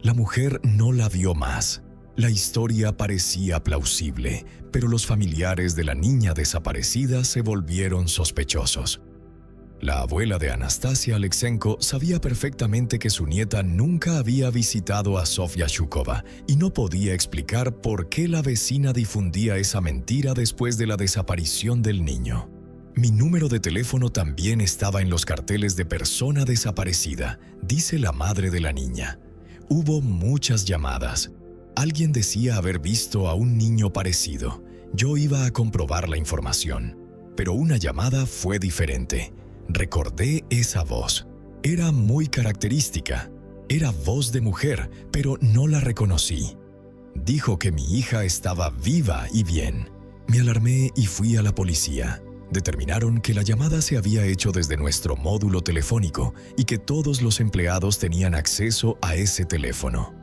La mujer no la vio más. La historia parecía plausible, pero los familiares de la niña desaparecida se volvieron sospechosos. La abuela de Anastasia Alexenko sabía perfectamente que su nieta nunca había visitado a Sofia Shukova y no podía explicar por qué la vecina difundía esa mentira después de la desaparición del niño. Mi número de teléfono también estaba en los carteles de persona desaparecida, dice la madre de la niña. Hubo muchas llamadas. Alguien decía haber visto a un niño parecido. Yo iba a comprobar la información, pero una llamada fue diferente. Recordé esa voz. Era muy característica. Era voz de mujer, pero no la reconocí. Dijo que mi hija estaba viva y bien. Me alarmé y fui a la policía. Determinaron que la llamada se había hecho desde nuestro módulo telefónico y que todos los empleados tenían acceso a ese teléfono.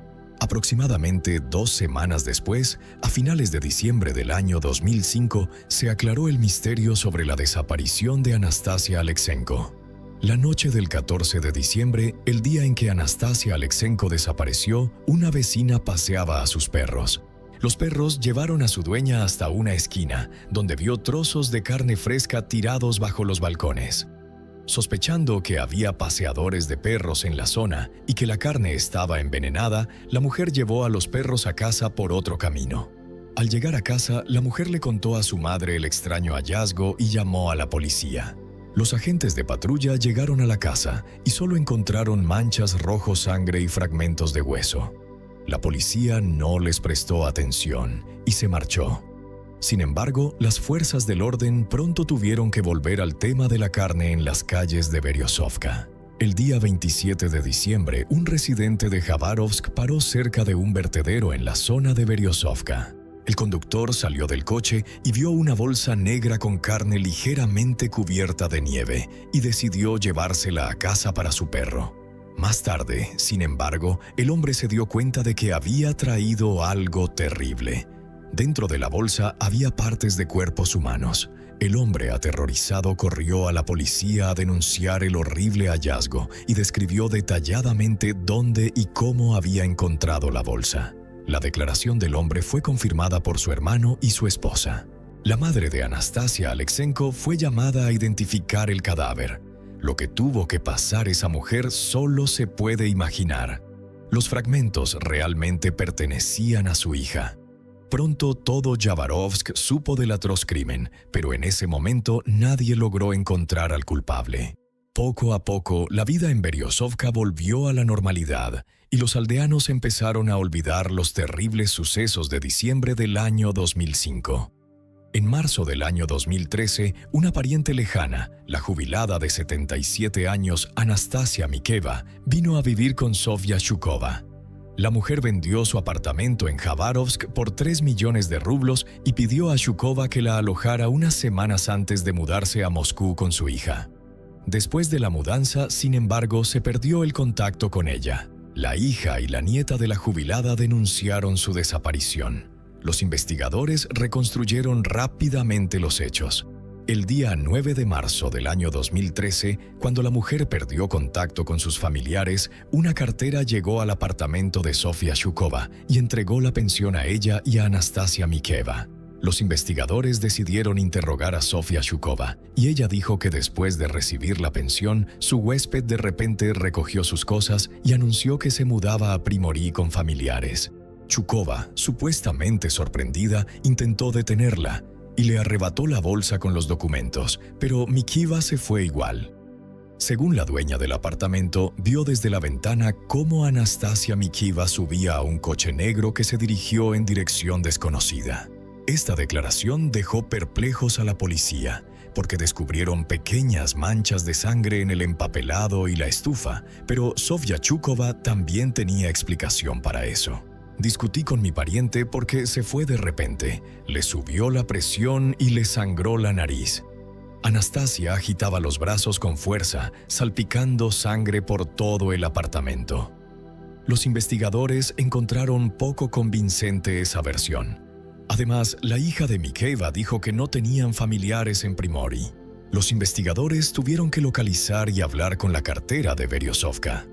Aproximadamente 2 semanas después, a finales de diciembre del año 2005, se aclaró el misterio sobre la desaparición de Anastasia Alexenko. La noche del 14 de diciembre, el día en que Anastasia Alexenko desapareció, una vecina paseaba a sus perros. Los perros llevaron a su dueña hasta una esquina, donde vio trozos de carne fresca tirados bajo los balcones. Sospechando que había paseadores de perros en la zona y que la carne estaba envenenada, la mujer llevó a los perros a casa por otro camino. Al llegar a casa, la mujer le contó a su madre el extraño hallazgo y llamó a la policía. Los agentes de patrulla llegaron a la casa y solo encontraron manchas rojo sangre y fragmentos de hueso. La policía no les prestó atención y se marchó. Sin embargo, las fuerzas del orden pronto tuvieron que volver al tema de la carne en las calles de Beryozovka. El día 27 de diciembre, un residente de Khabarovsk paró cerca de un vertedero en la zona de Beryozovka. El conductor salió del coche y vio una bolsa negra con carne ligeramente cubierta de nieve y decidió llevársela a casa para su perro. Más tarde, sin embargo, el hombre se dio cuenta de que había traído algo terrible. Dentro de la bolsa había partes de cuerpos humanos. El hombre aterrorizado corrió a la policía a denunciar el horrible hallazgo y describió detalladamente dónde y cómo había encontrado la bolsa. La declaración del hombre fue confirmada por su hermano y su esposa. La madre de Anastasia Alexenko fue llamada a identificar el cadáver. Lo que tuvo que pasar esa mujer solo se puede imaginar. Los fragmentos realmente pertenecían a su hija. Pronto todo Yabarovsk supo del atroz crimen, pero en ese momento nadie logró encontrar al culpable. Poco a poco, la vida en Beryozovka volvió a la normalidad y los aldeanos empezaron a olvidar los terribles sucesos de diciembre del año 2005. En marzo del año 2013, una pariente lejana, la jubilada de 77 años Anastasia Mikeva, vino a vivir con Sofia Shukova. La mujer vendió su apartamento en Khabarovsk por 3 millones de rublos y pidió a Shukova que la alojara unas semanas antes de mudarse a Moscú con su hija. Después de la mudanza, sin embargo, se perdió el contacto con ella. La hija y la nieta de la jubilada denunciaron su desaparición. Los investigadores reconstruyeron rápidamente los hechos. El día 9 de marzo del año 2013, cuando la mujer perdió contacto con sus familiares, una cartera llegó al apartamento de Sofia Shukova y entregó la pensión a ella y a Anastasia Mikheeva. Los investigadores decidieron interrogar a Sofia Shukova y ella dijo que después de recibir la pensión, su huésped de repente recogió sus cosas y anunció que se mudaba a Primory con familiares. Shukova, supuestamente sorprendida, intentó detenerla y le arrebató la bolsa con los documentos, pero Mikheeva se fue igual. Según la dueña del apartamento, vio desde la ventana cómo Anastasia Mikheeva subía a un coche negro que se dirigió en dirección desconocida. Esta declaración dejó perplejos a la policía, porque descubrieron pequeñas manchas de sangre en el empapelado y la estufa, pero Sofia Shukova también tenía explicación para eso. Discutí con mi pariente porque se fue de repente, le subió la presión y le sangró la nariz. Anastasia agitaba los brazos con fuerza, salpicando sangre por todo el apartamento. Los investigadores encontraron poco convincente esa versión. Además, la hija de Mikheeva dijo que no tenían familiares en Primory. Los investigadores tuvieron que localizar y hablar con la cartera de Beryozovka.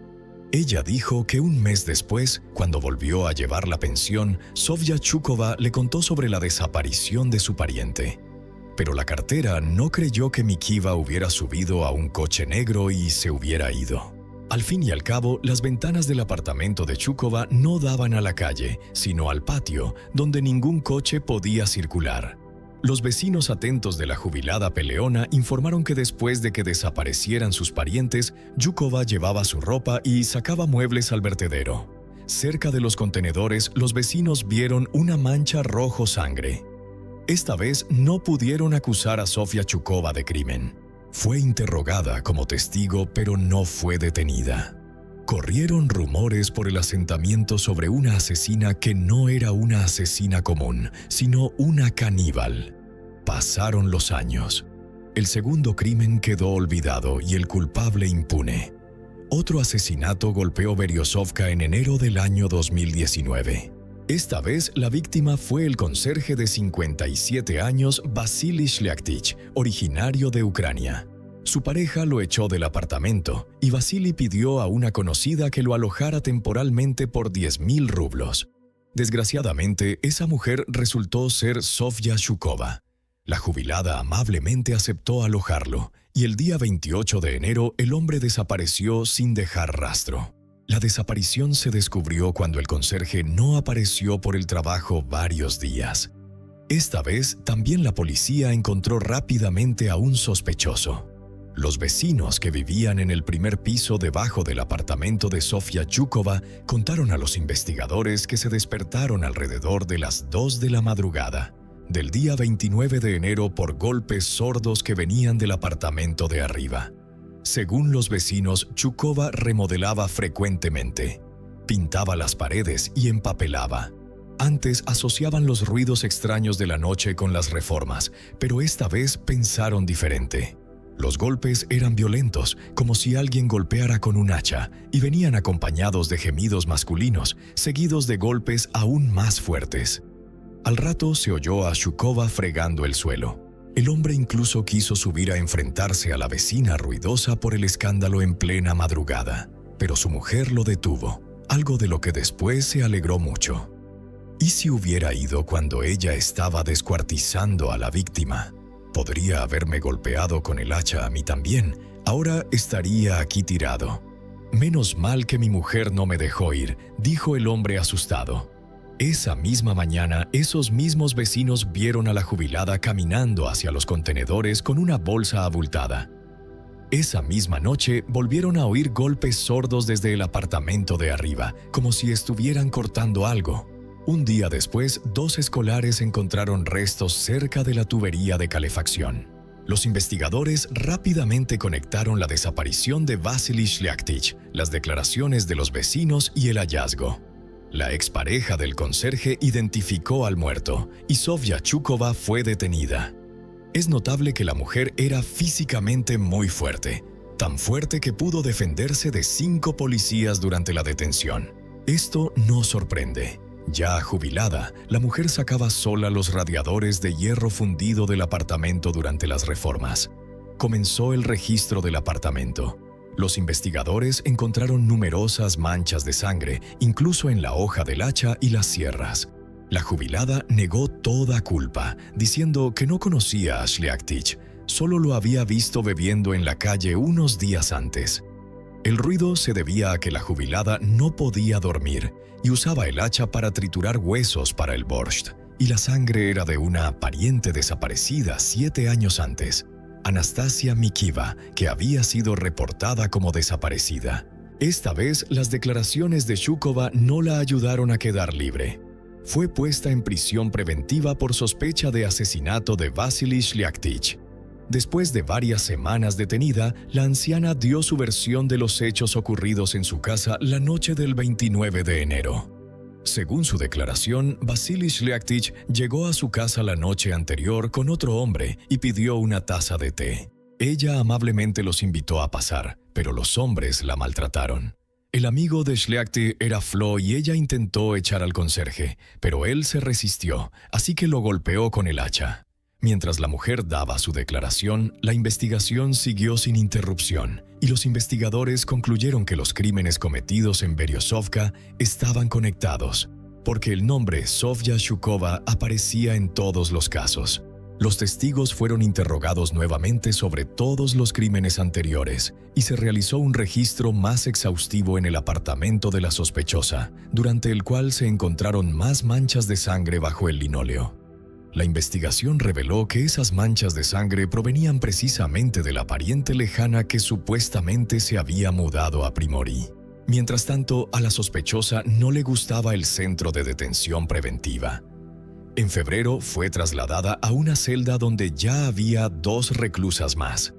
Ella dijo que un mes después, cuando volvió a llevar la pensión, Sofia Shukova le contó sobre la desaparición de su pariente. Pero la cartera no creyó que Mikheeva hubiera subido a un coche negro y se hubiera ido. Al fin y al cabo, las ventanas del apartamento de Shukova no daban a la calle, sino al patio, donde ningún coche podía circular. Los vecinos atentos de la jubilada peleona informaron que después de que desaparecieran sus parientes, Shukova llevaba su ropa y sacaba muebles al vertedero. Cerca de los contenedores, los vecinos vieron una mancha rojo sangre. Esta vez no pudieron acusar a Sofia Shukova de crimen. Fue interrogada como testigo, pero no fue detenida. Corrieron rumores por el asentamiento sobre una asesina que no era una asesina común, sino una caníbal. Pasaron los años. El segundo crimen quedó olvidado y el culpable impune. Otro asesinato golpeó Beryozovka en enero del año 2019. Esta vez la víctima fue el conserje de 57 años Vasily Shliaktich, originario de Ucrania. Su pareja lo echó del apartamento y Vasily pidió a una conocida que lo alojara temporalmente por 10.000 rublos. Desgraciadamente, esa mujer resultó ser Sofia Shukova. La jubilada amablemente aceptó alojarlo y el día 28 de enero el hombre desapareció sin dejar rastro. La desaparición se descubrió cuando el conserje no apareció por el trabajo varios días. Esta vez también la policía encontró rápidamente a un sospechoso. Los vecinos que vivían en el primer piso debajo del apartamento de Sofia Shukova contaron a los investigadores que se despertaron alrededor de las 2 de la madrugada del día 29 de enero por golpes sordos que venían del apartamento de arriba. Según los vecinos, Shukova remodelaba frecuentemente. Pintaba las paredes y empapelaba. Antes asociaban los ruidos extraños de la noche con las reformas, pero esta vez pensaron diferente. Los golpes eran violentos, como si alguien golpeara con un hacha, y venían acompañados de gemidos masculinos, seguidos de golpes aún más fuertes. Al rato se oyó a Shukova fregando el suelo. El hombre incluso quiso subir a enfrentarse a la vecina ruidosa por el escándalo en plena madrugada, pero su mujer lo detuvo, algo de lo que después se alegró mucho. ¿Y si hubiera ido cuando ella estaba descuartizando a la víctima? Podría haberme golpeado con el hacha a mí también. Ahora estaría aquí tirado. Menos mal que mi mujer no me dejó ir, dijo el hombre asustado. Esa misma mañana, esos mismos vecinos vieron a la jubilada caminando hacia los contenedores con una bolsa abultada. Esa misma noche, volvieron a oír golpes sordos desde el apartamento de arriba, como si estuvieran cortando algo. Un día después, 2 escolares encontraron restos cerca de la tubería de calefacción. Los investigadores rápidamente conectaron la desaparición de Vasily Shliaktich, las declaraciones de los vecinos y el hallazgo. La expareja del conserje identificó al muerto y Sofia Shukova fue detenida. Es notable que la mujer era físicamente muy fuerte, tan fuerte que pudo defenderse de 5 policías durante la detención. Esto no sorprende, Ya jubilada, la mujer sacaba sola los radiadores de hierro fundido del apartamento durante las reformas. Comenzó el registro del apartamento. Los investigadores encontraron numerosas manchas de sangre, incluso en la hoja del hacha y las sierras. La jubilada negó toda culpa, diciendo que no conocía a Szlachtic, solo lo había visto bebiendo en la calle unos días antes. El ruido se debía a que la jubilada no podía dormir y usaba el hacha para triturar huesos para el borscht, y la sangre era de una pariente desaparecida 7 años antes, Anastasia Mikiva, que había sido reportada como desaparecida. Esta vez, las declaraciones de Zhukova no la ayudaron a quedar libre. Fue puesta en prisión preventiva por sospecha de asesinato de Vasily Szlachtic. Después de varias semanas detenida, la anciana dio su versión de los hechos ocurridos en su casa la noche del 29 de enero. Según su declaración, Vasily Szlachtic llegó a su casa la noche anterior con otro hombre y pidió una taza de té. Ella amablemente los invitó a pasar, pero los hombres la maltrataron. El amigo de Szlachtic era Flo y ella intentó echar al conserje, pero él se resistió, así que lo golpeó con el hacha. Mientras la mujer daba su declaración, la investigación siguió sin interrupción, y los investigadores concluyeron que los crímenes cometidos en Beryozovka estaban conectados, porque el nombre Sofia Zhukova aparecía en todos los casos. Los testigos fueron interrogados nuevamente sobre todos los crímenes anteriores, y se realizó un registro más exhaustivo en el apartamento de la sospechosa, durante el cual se encontraron más manchas de sangre bajo el linóleo. La investigación reveló que esas manchas de sangre provenían precisamente de la pariente lejana que supuestamente se había mudado a Primorye. Mientras tanto, a la sospechosa no le gustaba el centro de detención preventiva. En febrero fue trasladada a una celda donde ya había 2 reclusas más.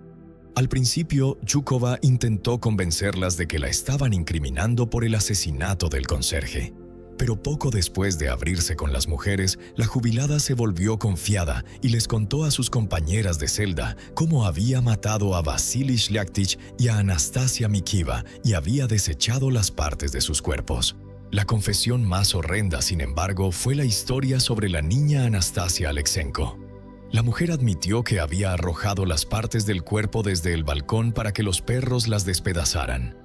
Al principio, Zhukova intentó convencerlas de que la estaban incriminando por el asesinato del conserje. Pero poco después de abrirse con las mujeres, la jubilada se volvió confiada y les contó a sus compañeras de celda cómo había matado a Vasily Szlachtic y a Anastasia Mikiva y había desechado las partes de sus cuerpos. La confesión más horrenda, sin embargo, fue la historia sobre la niña Anastasia Alexenko. La mujer admitió que había arrojado las partes del cuerpo desde el balcón para que los perros las despedazaran.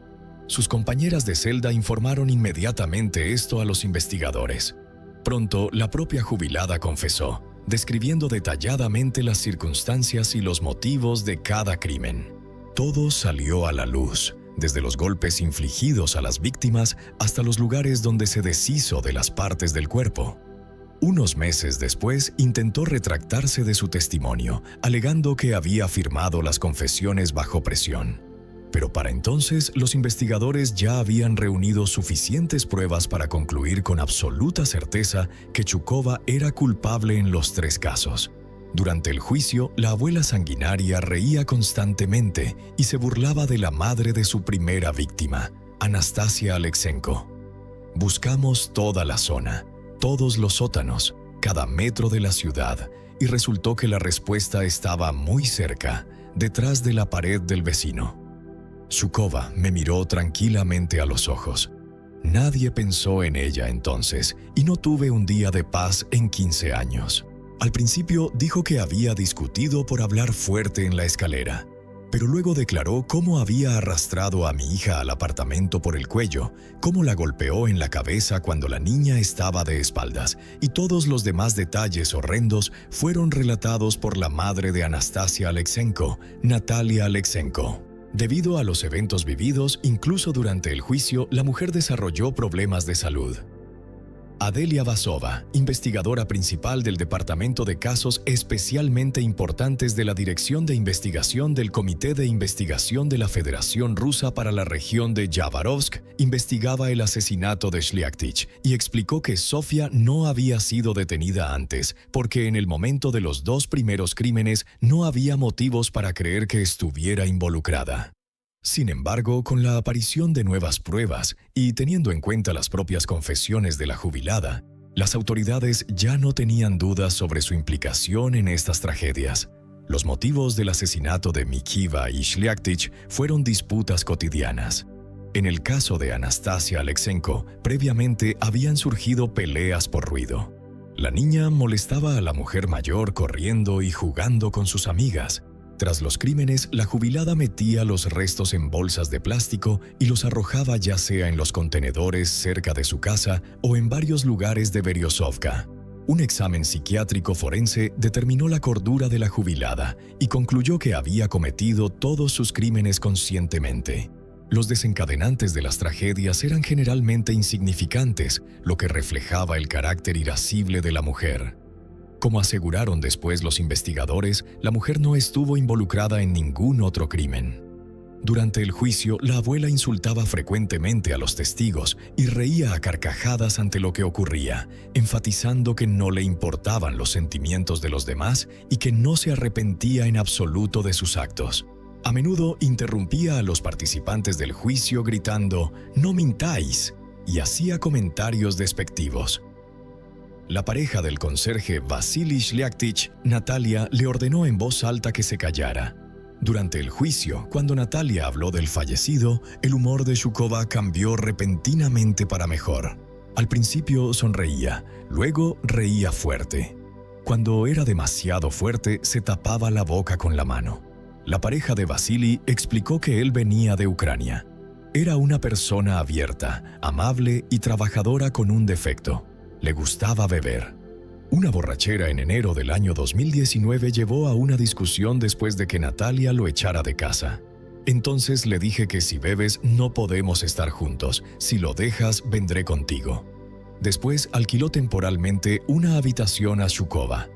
Sus compañeras de celda informaron inmediatamente esto a los investigadores. Pronto, la propia jubilada confesó, describiendo detalladamente las circunstancias y los motivos de cada crimen. Todo salió a la luz, desde los golpes infligidos a las víctimas hasta los lugares donde se deshizo de las partes del cuerpo. Unos meses después, intentó retractarse de su testimonio, alegando que había firmado las confesiones bajo presión. Pero para entonces, los investigadores ya habían reunido suficientes pruebas para concluir con absoluta certeza que Zhukova era culpable en los 3 casos. Durante el juicio, la abuela sanguinaria reía constantemente y se burlaba de la madre de su primera víctima, Anastasia Alexenko. Buscamos toda la zona, todos los sótanos, cada metro de la ciudad, y resultó que la respuesta estaba muy cerca, detrás de la pared del vecino. Zhukova me miró tranquilamente a los ojos. Nadie pensó en ella entonces, y no tuve un día de paz en 15 años. Al principio dijo que había discutido por hablar fuerte en la escalera, pero luego declaró cómo había arrastrado a mi hija al apartamento por el cuello, cómo la golpeó en la cabeza cuando la niña estaba de espaldas, y todos los demás detalles horrendos fueron relatados por la madre de Anastasia Alexenko, Natalia Alexenko. Debido a los eventos vividos, incluso durante el juicio, la mujer desarrolló problemas de salud. Adelia Basova, investigadora principal del Departamento de Casos Especialmente Importantes de la Dirección de Investigación del Comité de Investigación de la Federación Rusa para la región de Yabarovsk, investigaba el asesinato de Szlachtic y explicó que Sofia no había sido detenida antes, porque en el momento de los 2 primeros crímenes no había motivos para creer que estuviera involucrada. Sin embargo, con la aparición de nuevas pruebas y teniendo en cuenta las propias confesiones de la jubilada, las autoridades ya no tenían dudas sobre su implicación en estas tragedias. Los motivos del asesinato de Mikiva y Szlachtic fueron disputas cotidianas. En el caso de Anastasia Alexenko, previamente habían surgido peleas por ruido. La niña molestaba a la mujer mayor corriendo y jugando con sus amigas. Tras los crímenes, la jubilada metía los restos en bolsas de plástico y los arrojaba ya sea en los contenedores cerca de su casa o en varios lugares de Beryozovka. Un examen psiquiátrico forense determinó la cordura de la jubilada y concluyó que había cometido todos sus crímenes conscientemente. Los desencadenantes de las tragedias eran generalmente insignificantes, lo que reflejaba el carácter irascible de la mujer. Como aseguraron después los investigadores, la mujer no estuvo involucrada en ningún otro crimen. Durante el juicio, la abuela insultaba frecuentemente a los testigos y reía a carcajadas ante lo que ocurría, enfatizando que no le importaban los sentimientos de los demás y que no se arrepentía en absoluto de sus actos. A menudo interrumpía a los participantes del juicio gritando «¡No mintáis!» y hacía comentarios despectivos. La pareja del conserje Vasily Shliaktich, Natalia, le ordenó en voz alta que se callara. Durante el juicio, cuando Natalia habló del fallecido, el humor de Shukova cambió repentinamente para mejor. Al principio sonreía, luego reía fuerte. Cuando era demasiado fuerte, se tapaba la boca con la mano. La pareja de Vasily explicó que él venía de Ucrania. Era una persona abierta, amable y trabajadora con un defecto. Le gustaba beber. Una borrachera en enero del año 2019 llevó a una discusión después de que Natalia lo echara de casa. Entonces le dije que si bebes no podemos estar juntos, si lo dejas vendré contigo. Después alquiló temporalmente una habitación a Shukova.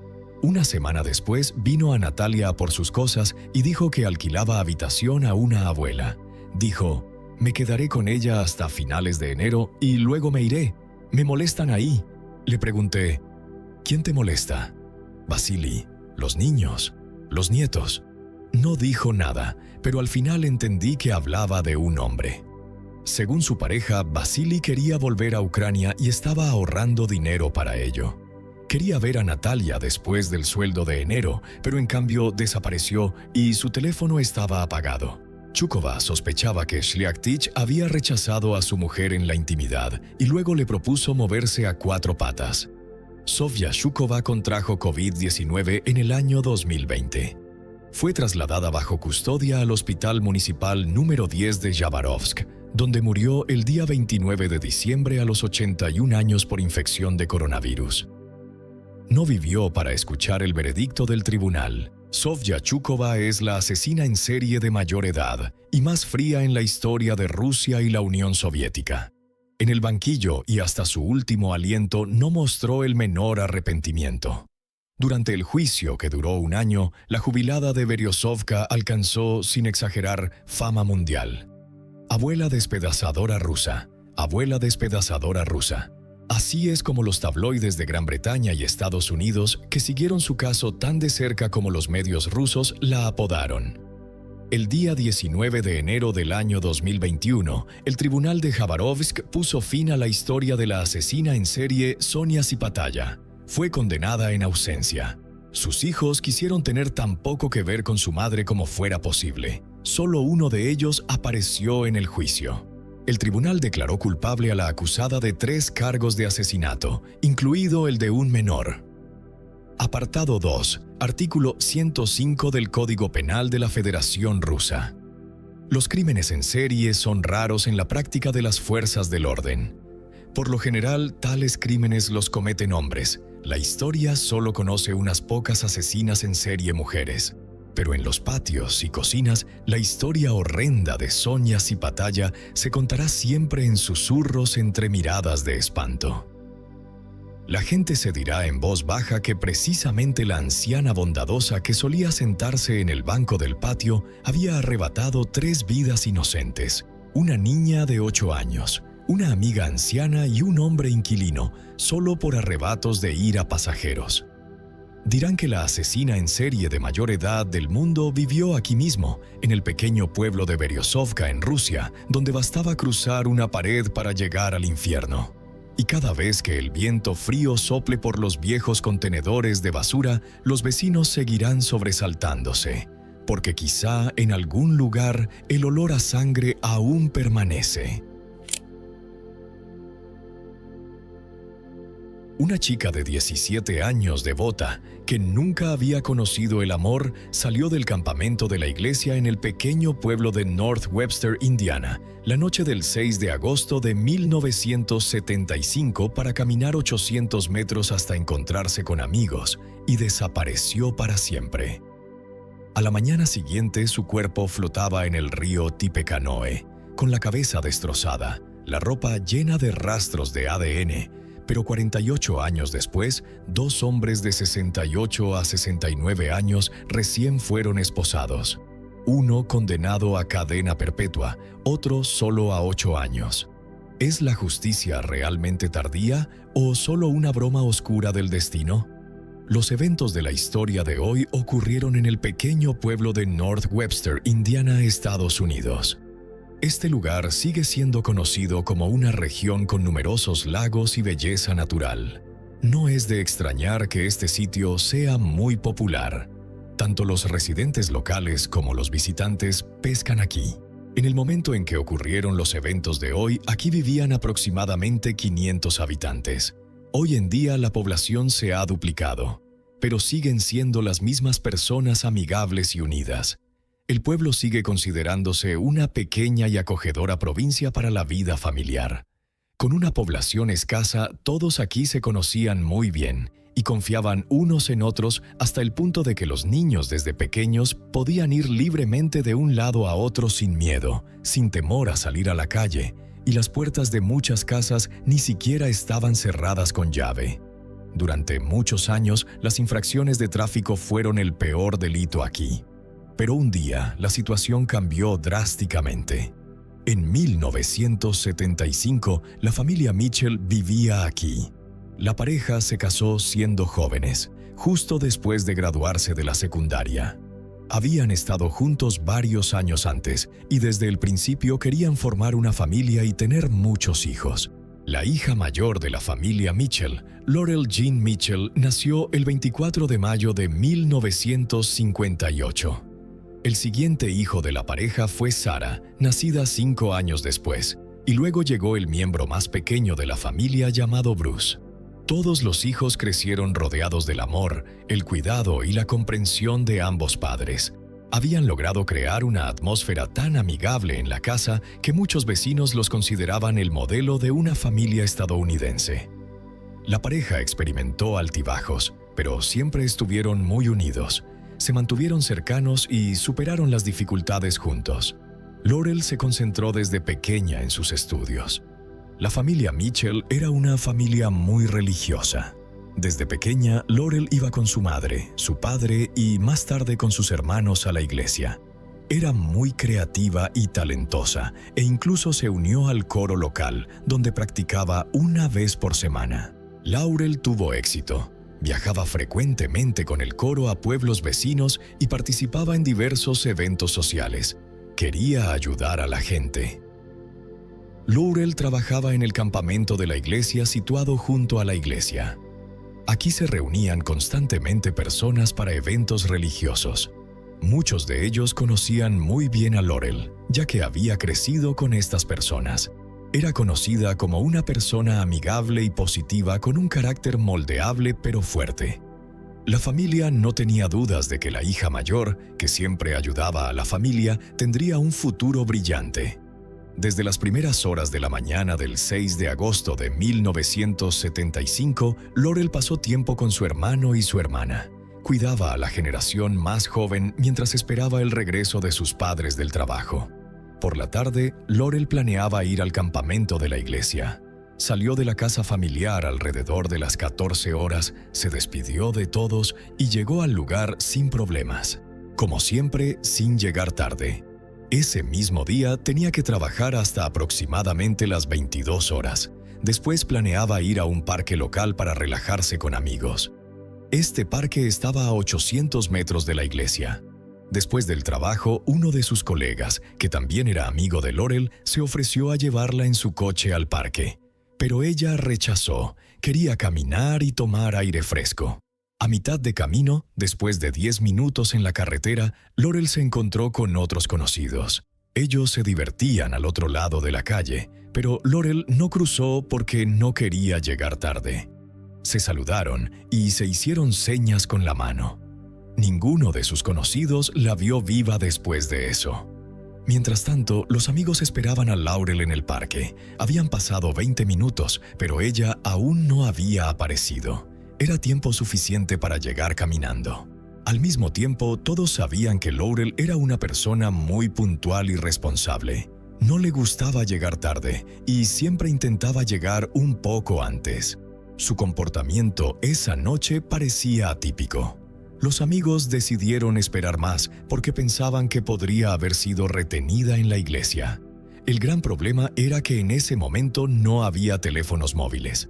Una semana después vino a Natalia por sus cosas y dijo que alquilaba habitación a una abuela. Dijo, me quedaré con ella hasta finales de enero y luego me iré. Me molestan ahí. Le pregunté, ¿quién te molesta? Vasily, los niños, los nietos. No dijo nada, pero al final entendí que hablaba de un hombre. Según su pareja, Vasily quería volver a Ucrania y estaba ahorrando dinero para ello. Quería ver a Natalia después del sueldo de enero, pero en cambio desapareció y su teléfono estaba apagado. Shukova sospechaba que Shliaktich había rechazado a su mujer en la intimidad y luego le propuso moverse a 4 patas. Sofia Shukova contrajo COVID-19 en el año 2020. Fue trasladada bajo custodia al Hospital Municipal número 10 de Yabarovsk, donde murió el día 29 de diciembre a los 81 años por infección de coronavirus. No vivió para escuchar el veredicto del tribunal. Sofia Shukova es la asesina en serie de mayor edad y más fría en la historia de Rusia y la Unión Soviética. En el banquillo y hasta su último aliento no mostró el menor arrepentimiento. Durante el juicio, que duró 1 año, la jubilada de Beryozovka alcanzó, sin exagerar, fama mundial. Abuela despedazadora rusa, abuela despedazadora rusa. Así es como los tabloides de Gran Bretaña y Estados Unidos, que siguieron su caso tan de cerca como los medios rusos, la apodaron. El día 19 de enero del año 2021, el tribunal de Khabarovsk puso fin a la historia de la asesina en serie Sonia Sipataya. Fue condenada en ausencia. Sus hijos quisieron tener tan poco que ver con su madre como fuera posible. Solo uno de ellos apareció en el juicio. El tribunal declaró culpable a la acusada de 3 cargos de asesinato, incluido el de un menor. Apartado 2. Artículo 105 del Código Penal de la Federación Rusa. Los crímenes en serie son raros en la práctica de las fuerzas del orden. Por lo general, tales crímenes los cometen hombres. La historia solo conoce unas pocas asesinas en serie mujeres. Pero en los patios y cocinas, la historia horrenda de Sonia Sipataya se contará siempre en susurros entre miradas de espanto. La gente se dirá en voz baja que precisamente la anciana bondadosa que solía sentarse en el banco del patio había arrebatado 3 vidas inocentes, una niña de 8 años, una amiga anciana y un hombre inquilino, solo por arrebatos de ira pasajeros. Dirán que la asesina en serie de mayor edad del mundo vivió aquí mismo, en el pequeño pueblo de Beryozovka en Rusia, donde bastaba cruzar una pared para llegar al infierno. Y cada vez que el viento frío sople por los viejos contenedores de basura, los vecinos seguirán sobresaltándose. porque quizá en algún lugar el olor a sangre aún permanece. Una chica de 17 años devota, que nunca había conocido el amor, salió del campamento de la iglesia en el pequeño pueblo de North Webster, Indiana, la noche del 6 de agosto de 1975 para caminar 800 metros hasta encontrarse con amigos, y desapareció para siempre. A la mañana siguiente, su cuerpo flotaba en el río Tippecanoe, con la cabeza destrozada, la ropa llena de rastros de ADN, pero 48 años después, dos hombres de 68 a 69 años recién fueron esposados. Uno condenado a cadena perpetua, otro solo a 8 años. ¿Es la justicia realmente tardía o solo una broma oscura del destino? Los eventos de la historia de hoy ocurrieron en el pequeño pueblo de North Webster, Indiana, Estados Unidos. Este lugar sigue siendo conocido como una región con numerosos lagos y belleza natural. No es de extrañar que este sitio sea muy popular. Tanto los residentes locales como los visitantes pescan aquí. En el momento en que ocurrieron los eventos de hoy, aquí vivían aproximadamente 500 habitantes. Hoy en día la población se ha duplicado, pero siguen siendo las mismas personas amigables y unidas. El pueblo sigue considerándose una pequeña y acogedora provincia para la vida familiar. Con una población escasa, todos aquí se conocían muy bien y confiaban unos en otros hasta el punto de que los niños desde pequeños podían ir libremente de un lado a otro sin miedo, sin temor a salir a la calle, y las puertas de muchas casas ni siquiera estaban cerradas con llave. Durante muchos años, las infracciones de tráfico fueron el peor delito aquí. Pero un día, la situación cambió drásticamente. En 1975, la familia Mitchell vivía aquí. La pareja se casó siendo jóvenes, justo después de graduarse de la secundaria. Habían estado juntos varios años antes y desde el principio querían formar una familia y tener muchos hijos. La hija mayor de la familia Mitchell, Laurel Jean Mitchell, nació el 24 de mayo de 1958. El siguiente hijo de la pareja fue Sarah, nacida 5 años después, y luego llegó el miembro más pequeño de la familia llamado Bruce. Todos los hijos crecieron rodeados del amor, el cuidado y la comprensión de ambos padres. Habían logrado crear una atmósfera tan amigable en la casa que muchos vecinos los consideraban el modelo de una familia estadounidense. La pareja experimentó altibajos, pero siempre estuvieron muy unidos. Se mantuvieron cercanos y superaron las dificultades juntos. Laurel se concentró desde pequeña en sus estudios. La familia Mitchell era una familia muy religiosa. Desde pequeña, Laurel iba con su madre, su padre y más tarde con sus hermanos a la iglesia. Era muy creativa y talentosa e incluso se unió al coro local, donde practicaba una vez por semana. Laurel tuvo éxito. Viajaba frecuentemente con el coro a pueblos vecinos y participaba en diversos eventos sociales. Quería ayudar a la gente. Laurel trabajaba en el campamento de la iglesia situado junto a la iglesia. Aquí se reunían constantemente personas para eventos religiosos. Muchos de ellos conocían muy bien a Laurel, ya que había crecido con estas personas. Era conocida como una persona amigable y positiva con un carácter moldeable pero fuerte. La familia no tenía dudas de que la hija mayor, que siempre ayudaba a la familia, tendría un futuro brillante. Desde las primeras horas de la mañana del 6 de agosto de 1975, Laurel pasó tiempo con su hermano y su hermana. Cuidaba a la generación más joven mientras esperaba el regreso de sus padres del trabajo. Por la tarde, Laurel planeaba ir al campamento de la iglesia. Salió de la casa familiar alrededor de las 14 horas, se despidió de todos y llegó al lugar sin problemas. Como siempre, sin llegar tarde. Ese mismo día tenía que trabajar hasta aproximadamente las 22 horas. Después planeaba ir a un parque local para relajarse con amigos. Este parque estaba a 800 metros de la iglesia. Después del trabajo, uno de sus colegas, que también era amigo de Laurel, se ofreció a llevarla en su coche al parque. Pero ella rechazó, quería caminar y tomar aire fresco. A mitad de camino, después de 10 minutos en la carretera, Laurel se encontró con otros conocidos. Ellos se divertían al otro lado de la calle, pero Laurel no cruzó porque no quería llegar tarde. Se saludaron y se hicieron señas con la mano. Ninguno de sus conocidos la vio viva después de eso. Mientras tanto, los amigos esperaban a Laurel en el parque. Habían pasado 20 minutos, pero ella aún no había aparecido. Era tiempo suficiente para llegar caminando. Al mismo tiempo, todos sabían que Laurel era una persona muy puntual y responsable. No le gustaba llegar tarde y siempre intentaba llegar un poco antes. Su comportamiento esa noche parecía atípico. Los amigos decidieron esperar más porque pensaban que podría haber sido retenida en la iglesia. El gran problema era que en ese momento no había teléfonos móviles.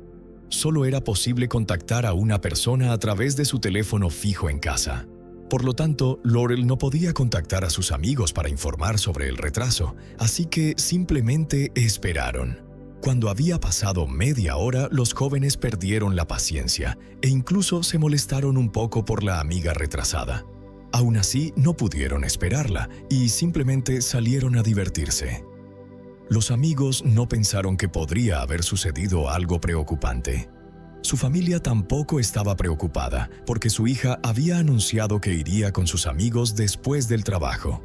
Solo era posible contactar a una persona a través de su teléfono fijo en casa. Por lo tanto, Laurel no podía contactar a sus amigos para informar sobre el retraso, así que simplemente esperaron. Cuando había pasado media hora, los jóvenes perdieron la paciencia e incluso se molestaron un poco por la amiga retrasada. Aún así, no pudieron esperarla y simplemente salieron a divertirse. Los amigos no pensaron que podría haber sucedido algo preocupante. Su familia tampoco estaba preocupada porque su hija había anunciado que iría con sus amigos después del trabajo.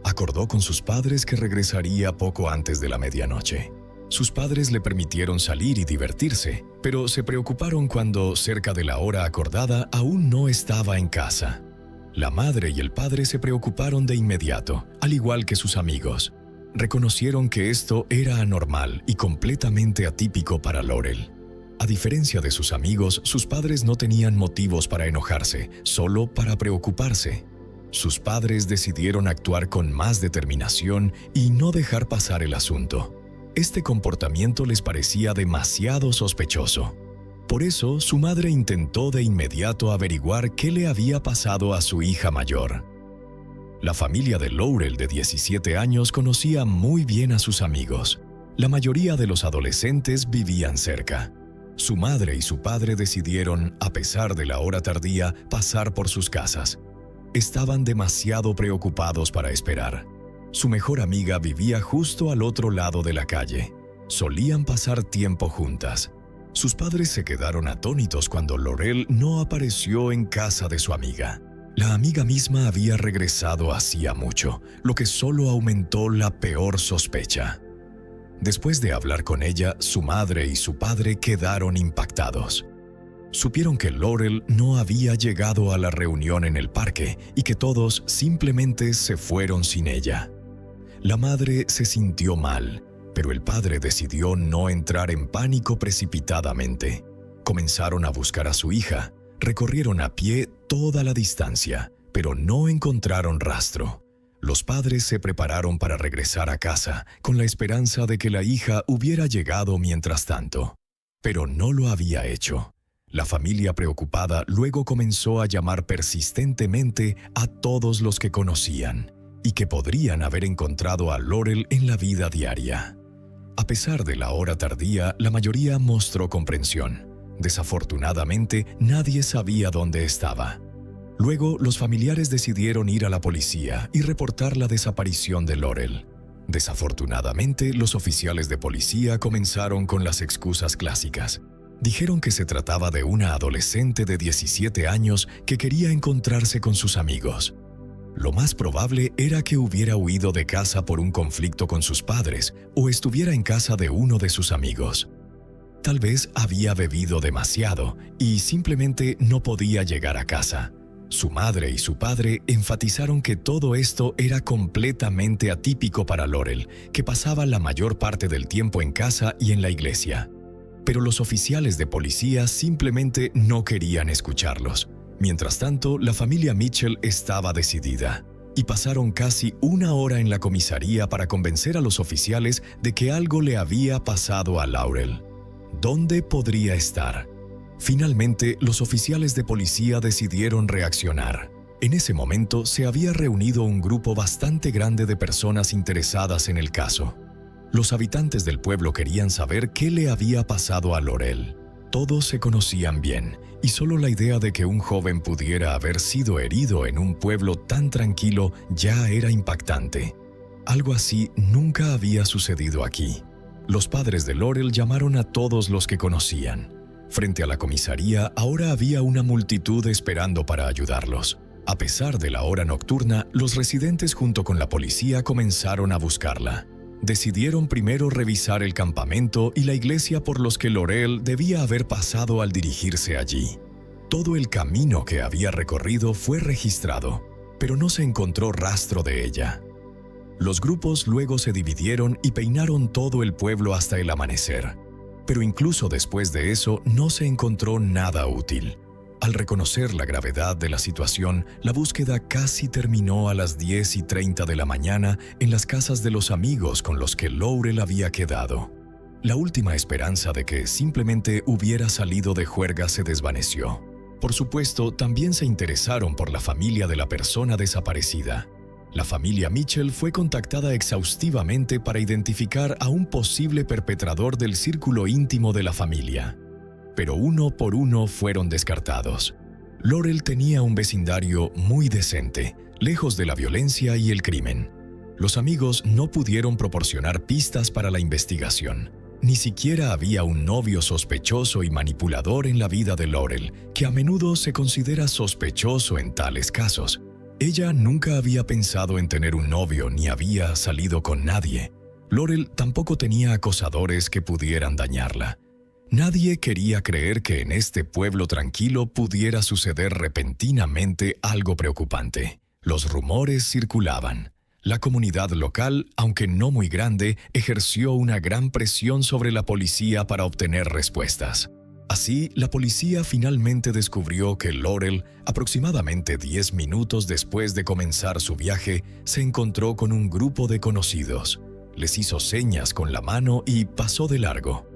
Acordó con sus padres que regresaría poco antes de la medianoche. Sus padres le permitieron salir y divertirse, pero se preocuparon cuando, cerca de la hora acordada, aún no estaba en casa. La madre y el padre se preocuparon de inmediato, al igual que sus amigos. Reconocieron que esto era anormal y completamente atípico para Laurel. A diferencia de sus amigos, sus padres no tenían motivos para enojarse, solo para preocuparse. Sus padres decidieron actuar con más determinación y no dejar pasar el asunto. Este comportamiento les parecía demasiado sospechoso. Por eso, su madre intentó de inmediato averiguar qué le había pasado a su hija mayor. La familia de Laurel, de 17 años, conocía muy bien a sus amigos. La mayoría de los adolescentes vivían cerca. Su madre y su padre decidieron, a pesar de la hora tardía, pasar por sus casas. Estaban demasiado preocupados para esperar. Su mejor amiga vivía justo al otro lado de la calle. Solían pasar tiempo juntas. Sus padres se quedaron atónitos cuando Laurel no apareció en casa de su amiga. La amiga misma había regresado hacía mucho, lo que solo aumentó la peor sospecha. Después de hablar con ella, su madre y su padre quedaron impactados. Supieron que Laurel no había llegado a la reunión en el parque y que todos simplemente se fueron sin ella. La madre se sintió mal, pero el padre decidió no entrar en pánico precipitadamente. Comenzaron a buscar a su hija. Recorrieron a pie toda la distancia, pero no encontraron rastro. Los padres se prepararon para regresar a casa, con la esperanza de que la hija hubiera llegado mientras tanto. Pero no lo había hecho. La familia preocupada luego comenzó a llamar persistentemente a todos los que conocían y que podrían haber encontrado a Laurel en la vida diaria. A pesar de la hora tardía, la mayoría mostró comprensión. Desafortunadamente, nadie sabía dónde estaba. Luego, los familiares decidieron ir a la policía y reportar la desaparición de Laurel. Desafortunadamente, los oficiales de policía comenzaron con las excusas clásicas. Dijeron que se trataba de una adolescente de 17 años que quería encontrarse con sus amigos. Lo más probable era que hubiera huido de casa por un conflicto con sus padres o estuviera en casa de uno de sus amigos. Tal vez había bebido demasiado y simplemente no podía llegar a casa. Su madre y su padre enfatizaron que todo esto era completamente atípico para Laurel, que pasaba la mayor parte del tiempo en casa y en la iglesia. Pero los oficiales de policía simplemente no querían escucharlos. Mientras tanto, la familia Mitchell estaba decidida, y pasaron casi una hora en la comisaría para convencer a los oficiales de que algo le había pasado a Laurel. ¿Dónde podría estar? Finalmente, los oficiales de policía decidieron reaccionar. En ese momento se había reunido un grupo bastante grande de personas interesadas en el caso. Los habitantes del pueblo querían saber qué le había pasado a Laurel. todos se conocían bien, y solo la idea de que un joven pudiera haber sido herido en un pueblo tan tranquilo ya era impactante. Algo así nunca había sucedido aquí. Los padres de Laurel llamaron a todos los que conocían. Frente a la comisaría ahora había una multitud esperando para ayudarlos. A pesar de la hora nocturna, los residentes junto con la policía comenzaron a buscarla. Decidieron primero revisar el campamento y la iglesia por los que Laurel debía haber pasado al dirigirse allí. Todo el camino que había recorrido fue registrado, pero no se encontró rastro de ella. Los grupos luego se dividieron y peinaron todo el pueblo hasta el amanecer. Pero incluso después de eso no se encontró nada útil. Al reconocer la gravedad de la situación, la búsqueda casi terminó a las 10:30 de la mañana en las casas de los amigos con los que Laurel había quedado. La última esperanza de que simplemente hubiera salido de juerga se desvaneció. Por supuesto, también se interesaron por la familia de la persona desaparecida. La familia Mitchell fue contactada exhaustivamente para identificar a un posible perpetrador del círculo íntimo de la familia. Pero uno por uno fueron descartados. Laurel tenía un vecindario muy decente, lejos de la violencia y el crimen. Los amigos no pudieron proporcionar pistas para la investigación. Ni siquiera había un novio sospechoso y manipulador en la vida de Laurel, que a menudo se considera sospechoso en tales casos. Ella nunca había pensado en tener un novio ni había salido con nadie. Laurel tampoco tenía acosadores que pudieran dañarla. Nadie quería creer que en este pueblo tranquilo pudiera suceder repentinamente algo preocupante. Los rumores circulaban. La comunidad local, aunque no muy grande, ejerció una gran presión sobre la policía para obtener respuestas. Así, la policía finalmente descubrió que Laurel, aproximadamente 10 minutos después de comenzar su viaje, se encontró con un grupo de conocidos. Les hizo señas con la mano y pasó de largo.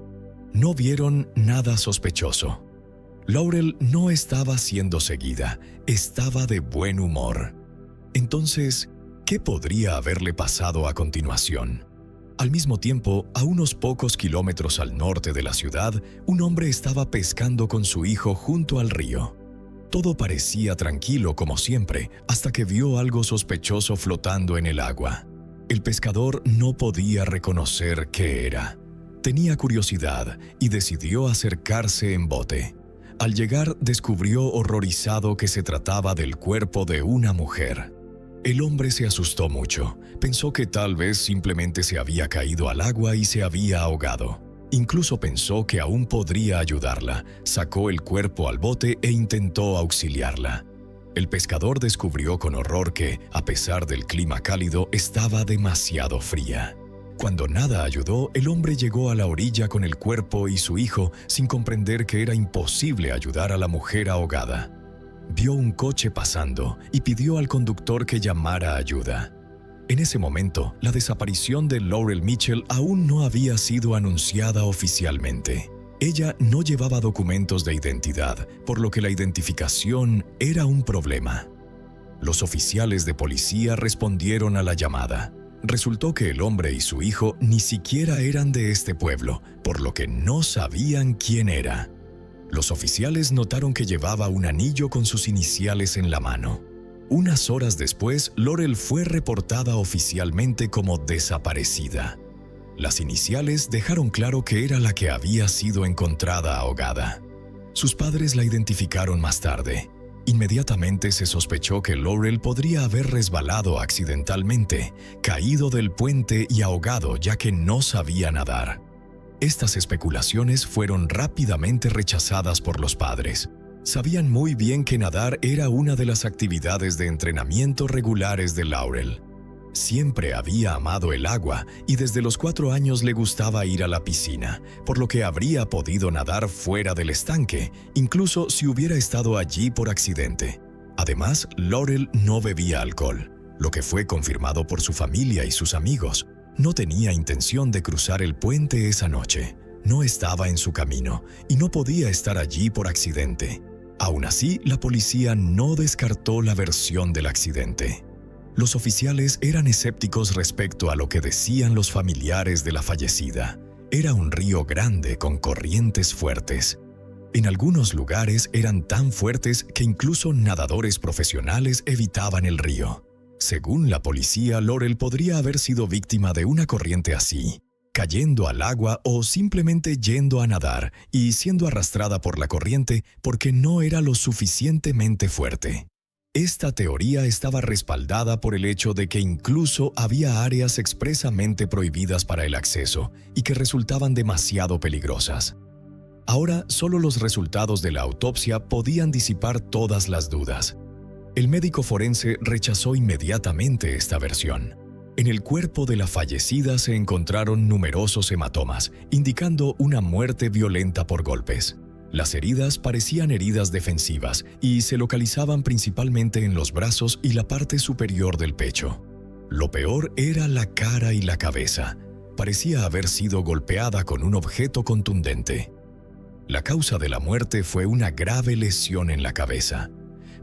No vieron nada sospechoso. Laurel no estaba siendo seguida, estaba de buen humor. Entonces, ¿qué podría haberle pasado a continuación? Al mismo tiempo, a unos pocos kilómetros al norte de la ciudad, un hombre estaba pescando con su hijo junto al río. Todo parecía tranquilo como siempre, hasta que vio algo sospechoso flotando en el agua. El pescador no podía reconocer qué era. Tenía curiosidad y decidió acercarse en bote. Al llegar, descubrió horrorizado que se trataba del cuerpo de una mujer. El hombre se asustó mucho. Pensó que tal vez simplemente se había caído al agua y se había ahogado. Incluso pensó que aún podría ayudarla. Sacó el cuerpo al bote e intentó auxiliarla. El pescador descubrió con horror que, a pesar del clima cálido, estaba demasiado fría. Cuando nada ayudó, el hombre llegó a la orilla con el cuerpo y su hijo sin comprender que era imposible ayudar a la mujer ahogada. Vio un coche pasando y pidió al conductor que llamara ayuda. En ese momento, la desaparición de Laurel Mitchell aún no había sido anunciada oficialmente. Ella no llevaba documentos de identidad, por lo que la identificación era un problema. Los oficiales de policía respondieron a la llamada. Resultó que el hombre y su hijo ni siquiera eran de este pueblo, por lo que no sabían quién era. Los oficiales notaron que llevaba un anillo con sus iniciales en la mano. Unas horas después, Laurel fue reportada oficialmente como desaparecida. Las iniciales dejaron claro que era la que había sido encontrada ahogada. Sus padres la identificaron más tarde. Inmediatamente se sospechó que Laurel podría haber resbalado accidentalmente, caído del puente y ahogado ya que no sabía nadar. Estas especulaciones fueron rápidamente rechazadas por los padres. Sabían muy bien que nadar era una de las actividades de entrenamiento regulares de Laurel. Siempre había amado el agua y desde los 4 años le gustaba ir a la piscina, por lo que habría podido nadar fuera del estanque, incluso si hubiera estado allí por accidente. Además, Laurel no bebía alcohol, lo que fue confirmado por su familia y sus amigos. No tenía intención de cruzar el puente esa noche. No estaba en su camino y no podía estar allí por accidente. Aún así, la policía no descartó la versión del accidente. Los oficiales eran escépticos respecto a lo que decían los familiares de la fallecida. Era un río grande con corrientes fuertes. En algunos lugares eran tan fuertes que incluso nadadores profesionales evitaban el río. Según la policía, Laurel podría haber sido víctima de una corriente así, cayendo al agua o simplemente yendo a nadar y siendo arrastrada por la corriente porque no era lo suficientemente fuerte. Esta teoría estaba respaldada por el hecho de que incluso había áreas expresamente prohibidas para el acceso y que resultaban demasiado peligrosas. Ahora, solo los resultados de la autopsia podían disipar todas las dudas. El médico forense rechazó inmediatamente esta versión. En el cuerpo de la fallecida se encontraron numerosos hematomas, indicando una muerte violenta por golpes. Las heridas parecían heridas defensivas y se localizaban principalmente en los brazos y la parte superior del pecho. Lo peor era la cara y la cabeza. Parecía haber sido golpeada con un objeto contundente. La causa de la muerte fue una grave lesión en la cabeza.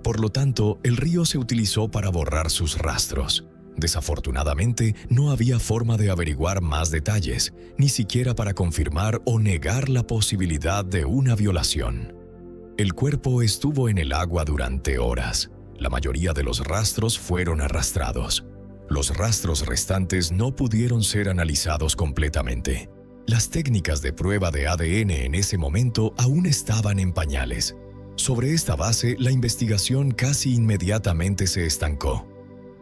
Por lo tanto, el río se utilizó para borrar sus rastros. Desafortunadamente, no había forma de averiguar más detalles, ni siquiera para confirmar o negar la posibilidad de una violación. El cuerpo estuvo en el agua durante horas. La mayoría de los rastros fueron arrastrados. Los rastros restantes no pudieron ser analizados completamente. Las técnicas de prueba de ADN en ese momento aún estaban en pañales. Sobre esta base, la investigación casi inmediatamente se estancó.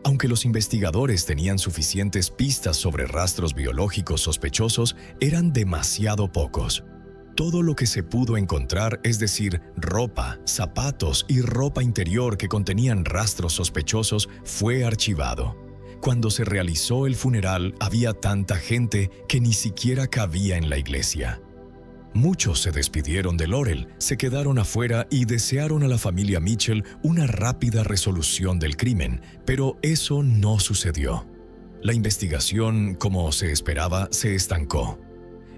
Aunque los investigadores tenían suficientes pistas sobre rastros biológicos sospechosos, eran demasiado pocos. Todo lo que se pudo encontrar, es decir, ropa, zapatos y ropa interior que contenían rastros sospechosos, fue archivado. Cuando se realizó el funeral, había tanta gente que ni siquiera cabía en la iglesia. Muchos se despidieron de Laurel, se quedaron afuera y desearon a la familia Mitchell una rápida resolución del crimen, pero eso no sucedió. La investigación, como se esperaba, se estancó.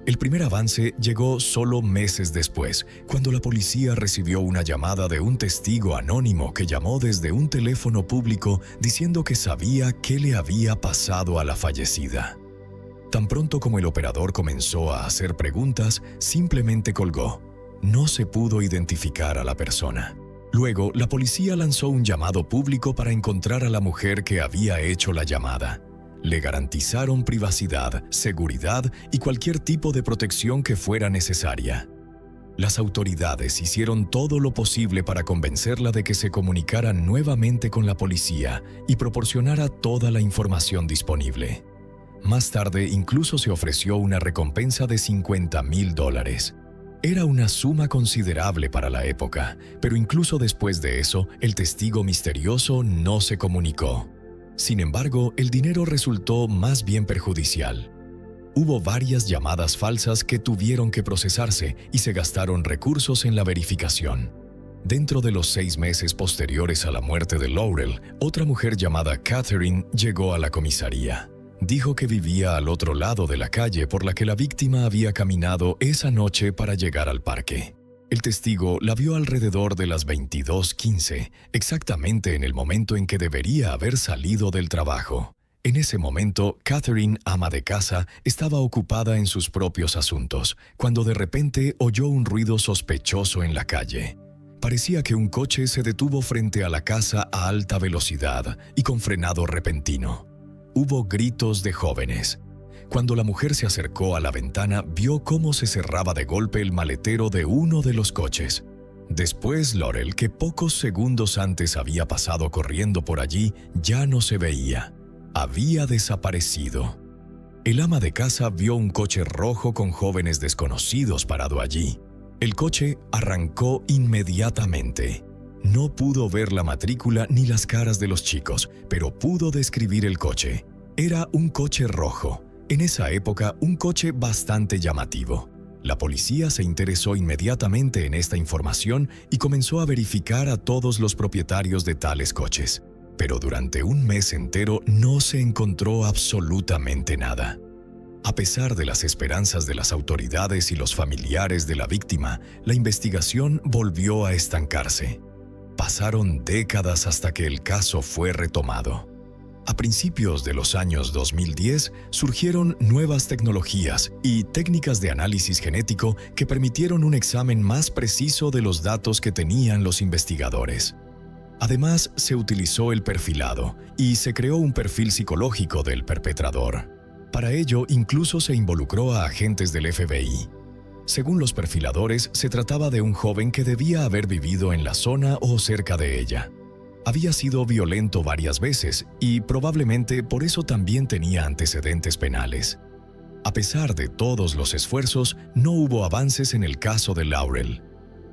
El primer avance llegó solo meses después, cuando la policía recibió una llamada de un testigo anónimo que llamó desde un teléfono público diciendo que sabía qué le había pasado a la fallecida. Tan pronto como el operador comenzó a hacer preguntas, simplemente colgó. No se pudo identificar a la persona. Luego, la policía lanzó un llamado público para encontrar a la mujer que había hecho la llamada. Le garantizaron privacidad, seguridad y cualquier tipo de protección que fuera necesaria. Las autoridades hicieron todo lo posible para convencerla de que se comunicara nuevamente con la policía y proporcionara toda la información disponible. Más tarde, incluso se ofreció una recompensa de $50,000. Era una suma considerable para la época, pero incluso después de eso, el testigo misterioso no se comunicó. Sin embargo, el dinero resultó más bien perjudicial. Hubo varias llamadas falsas que tuvieron que procesarse y se gastaron recursos en la verificación. Dentro de los 6 meses posteriores a la muerte de Laurel, otra mujer llamada Catherine llegó a la comisaría. Dijo que vivía al otro lado de la calle por la que la víctima había caminado esa noche para llegar al parque. El testigo la vio alrededor de las 22:15, exactamente en el momento en que debería haber salido del trabajo. En ese momento, Catherine, ama de casa, estaba ocupada en sus propios asuntos, cuando de repente oyó un ruido sospechoso en la calle. Parecía que un coche se detuvo frente a la casa a alta velocidad y con frenado repentino. Hubo gritos de jóvenes. Cuando la mujer se acercó a la ventana, vio cómo se cerraba de golpe el maletero de uno de los coches. Después, Laurel, que pocos segundos antes había pasado corriendo por allí, ya no se veía. Había desaparecido. El ama de casa vio un coche rojo con jóvenes desconocidos parado allí. El coche arrancó inmediatamente. No pudo ver la matrícula ni las caras de los chicos, pero pudo describir el coche. Era un coche rojo. En esa época, un coche bastante llamativo. La policía se interesó inmediatamente en esta información y comenzó a verificar a todos los propietarios de tales coches. Pero durante un mes entero no se encontró absolutamente nada. A pesar de las esperanzas de las autoridades y los familiares de la víctima, la investigación volvió a estancarse. Pasaron décadas hasta que el caso fue retomado. A principios de los años 2010 surgieron nuevas tecnologías y técnicas de análisis genético que permitieron un examen más preciso de los datos que tenían los investigadores. Además, se utilizó el perfilado y se creó un perfil psicológico del perpetrador. Para ello, incluso se involucró a agentes del FBI. Según los perfiladores, se trataba de un joven que debía haber vivido en la zona o cerca de ella. Había sido violento varias veces y probablemente por eso también tenía antecedentes penales. A pesar de todos los esfuerzos, no hubo avances en el caso de Laurel.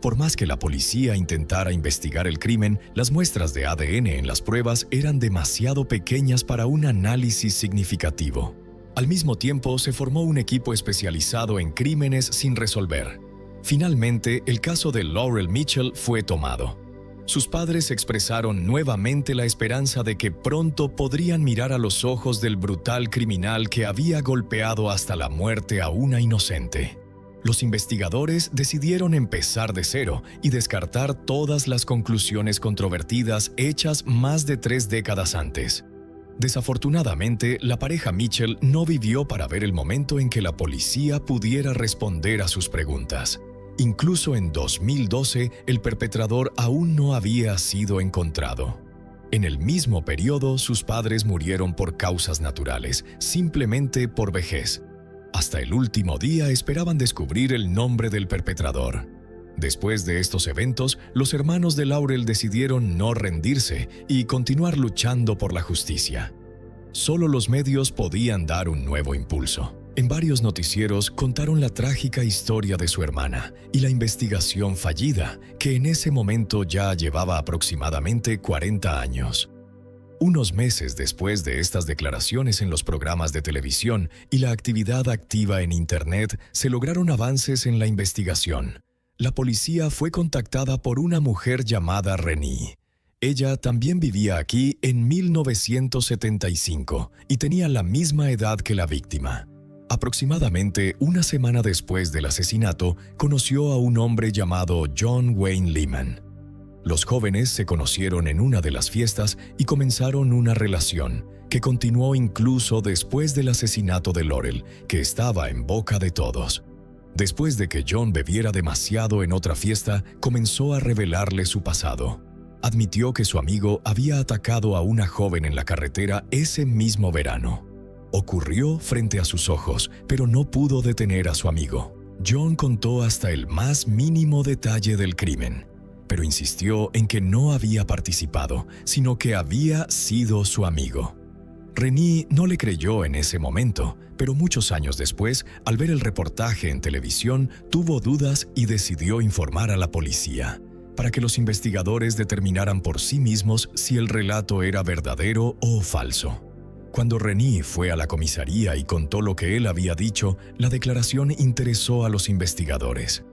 Por más que la policía intentara investigar el crimen, las muestras de ADN en las pruebas eran demasiado pequeñas para un análisis significativo. Al mismo tiempo, se formó un equipo especializado en crímenes sin resolver. Finalmente, el caso de Laurel Mitchell fue tomado. Sus padres expresaron nuevamente la esperanza de que pronto podrían mirar a los ojos del brutal criminal que había golpeado hasta la muerte a una inocente. Los investigadores decidieron empezar de cero y descartar todas las conclusiones controvertidas hechas más de 3 décadas antes. Desafortunadamente, la pareja Mitchell no vivió para ver el momento en que la policía pudiera responder a sus preguntas. Incluso en 2012, el perpetrador aún no había sido encontrado. En el mismo periodo, sus padres murieron por causas naturales, simplemente por vejez. Hasta el último día esperaban descubrir el nombre del perpetrador. Después de estos eventos, los hermanos de Laurel decidieron no rendirse y continuar luchando por la justicia. Solo los medios podían dar un nuevo impulso. En varios noticieros contaron la trágica historia de su hermana y la investigación fallida, que en ese momento ya llevaba aproximadamente 40 años. Unos meses después de estas declaraciones en los programas de televisión y la actividad activa en Internet, se lograron avances en la investigación. La policía fue contactada por una mujer llamada Renee. Ella también vivía aquí en 1975 y tenía la misma edad que la víctima. Aproximadamente una semana después del asesinato, conoció a un hombre llamado John Wayne Lehman. Los jóvenes se conocieron en una de las fiestas y comenzaron una relación que continuó incluso después del asesinato de Laurel, que estaba en boca de todos. Después de que John bebiera demasiado en otra fiesta, comenzó a revelarle su pasado. Admitió que su amigo había atacado a una joven en la carretera ese mismo verano. Ocurrió frente a sus ojos, pero no pudo detener a su amigo. John contó hasta el más mínimo detalle del crimen, pero insistió en que no había participado, sino que había sido su amigo. Renee no le creyó en ese momento, pero muchos años después, al ver el reportaje en televisión, tuvo dudas y decidió informar a la policía, para que los investigadores determinaran por sí mismos si el relato era verdadero o falso. Cuando Renee fue a la comisaría y contó lo que él había dicho, la declaración interesó a los investigadores.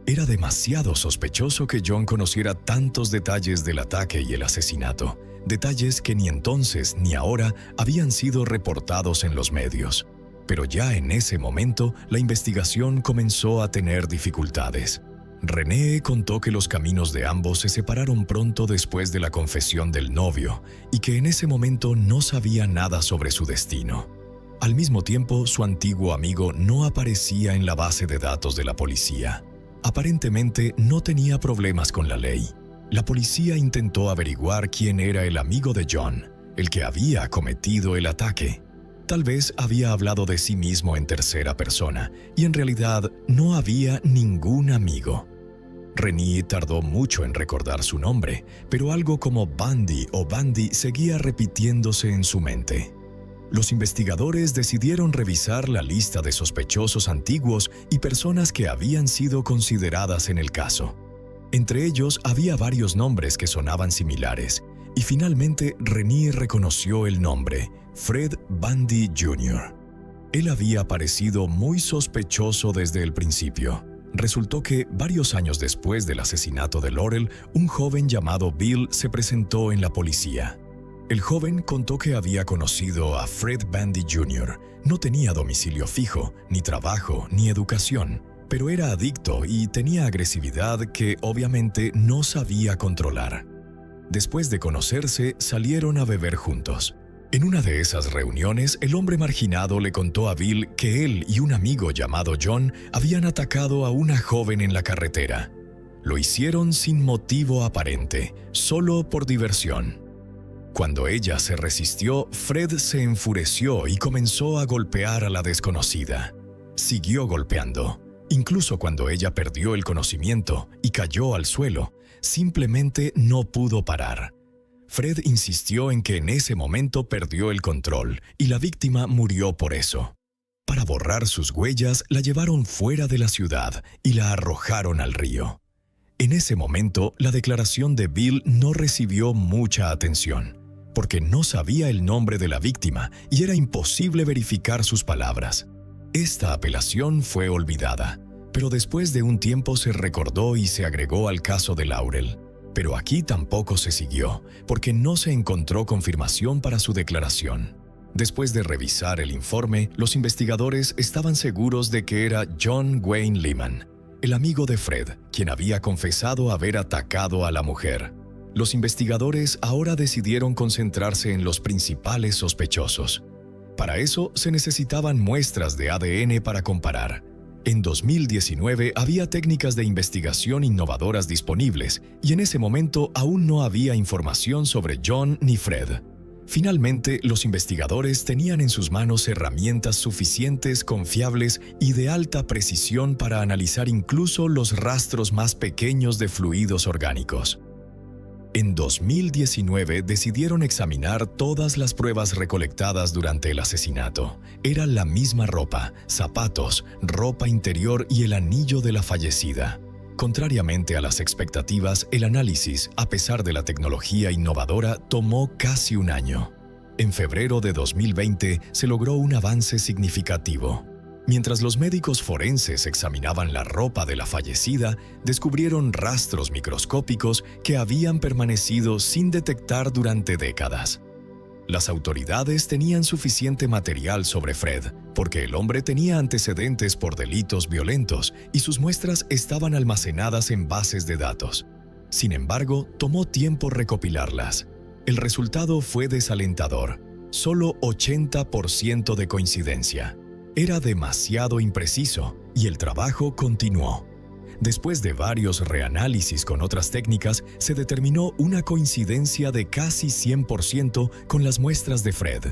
Era demasiado sospechoso que John conociera tantos detalles del ataque y el asesinato, detalles que ni entonces ni ahora habían sido reportados en los medios. Pero ya en ese momento, la investigación comenzó a tener dificultades. Renee contó que los caminos de ambos se separaron pronto después de la confesión del novio y que en ese momento no sabía nada sobre su destino. Al mismo tiempo, su antiguo amigo no aparecía en la base de datos de la policía. Aparentemente no tenía problemas con la ley. La policía intentó averiguar quién era el amigo de John, el que había cometido el ataque. Tal vez había hablado de sí mismo en tercera persona y en realidad no había ningún amigo. Renee tardó mucho en recordar su nombre, pero algo como Bundy o Bundy seguía repitiéndose en su mente. Los investigadores decidieron revisar la lista de sospechosos antiguos y personas que habían sido consideradas en el caso. Entre ellos había varios nombres que sonaban similares, y finalmente Renee reconoció el nombre, Fred Bundy Jr. Él había parecido muy sospechoso desde el principio. Resultó que, varios años después del asesinato de Laurel, un joven llamado Bill se presentó en la policía. El joven contó que había conocido a Fred Bundy Jr. No tenía domicilio fijo, ni trabajo, ni educación, pero era adicto y tenía agresividad que obviamente no sabía controlar. Después de conocerse, salieron a beber juntos. En una de esas reuniones, el hombre marginado le contó a Bill que él y un amigo llamado John habían atacado a una joven en la carretera. Lo hicieron sin motivo aparente, solo por diversión. Cuando ella se resistió, Fred se enfureció y comenzó a golpear a la desconocida. Siguió golpeando. Incluso cuando ella perdió el conocimiento y cayó al suelo, simplemente no pudo parar. Fred insistió en que en ese momento perdió el control y la víctima murió por eso. Para borrar sus huellas, la llevaron fuera de la ciudad y la arrojaron al río. En ese momento, la declaración de Bill no recibió mucha atención, porque no sabía el nombre de la víctima y era imposible verificar sus palabras. Esta apelación fue olvidada, pero después de un tiempo se recordó y se agregó al caso de Laurel. Pero aquí tampoco se siguió, porque no se encontró confirmación para su declaración. Después de revisar el informe, los investigadores estaban seguros de que era John Wayne Lehman, el amigo de Fred, quien había confesado haber atacado a la mujer. Los investigadores ahora decidieron concentrarse en los principales sospechosos. Para eso se necesitaban muestras de ADN para comparar. En 2019 había técnicas de investigación innovadoras disponibles y en ese momento aún no había información sobre John ni Fred. Finalmente, los investigadores tenían en sus manos herramientas suficientes, confiables y de alta precisión para analizar incluso los rastros más pequeños de fluidos orgánicos. En 2019 decidieron examinar todas las pruebas recolectadas durante el asesinato. Era la misma ropa, zapatos, ropa interior y el anillo de la fallecida. Contrariamente a las expectativas, el análisis, a pesar de la tecnología innovadora, tomó casi un año. En febrero de 2020 se logró un avance significativo. Mientras los médicos forenses examinaban la ropa de la fallecida, descubrieron rastros microscópicos que habían permanecido sin detectar durante décadas. Las autoridades tenían suficiente material sobre Fred, porque el hombre tenía antecedentes por delitos violentos y sus muestras estaban almacenadas en bases de datos. Sin embargo, tomó tiempo recopilarlas. El resultado fue desalentador, solo 80% de coincidencia. Era demasiado impreciso y el trabajo continuó. Después de varios reanálisis con otras técnicas, se determinó una coincidencia de casi 100% con las muestras de Fred.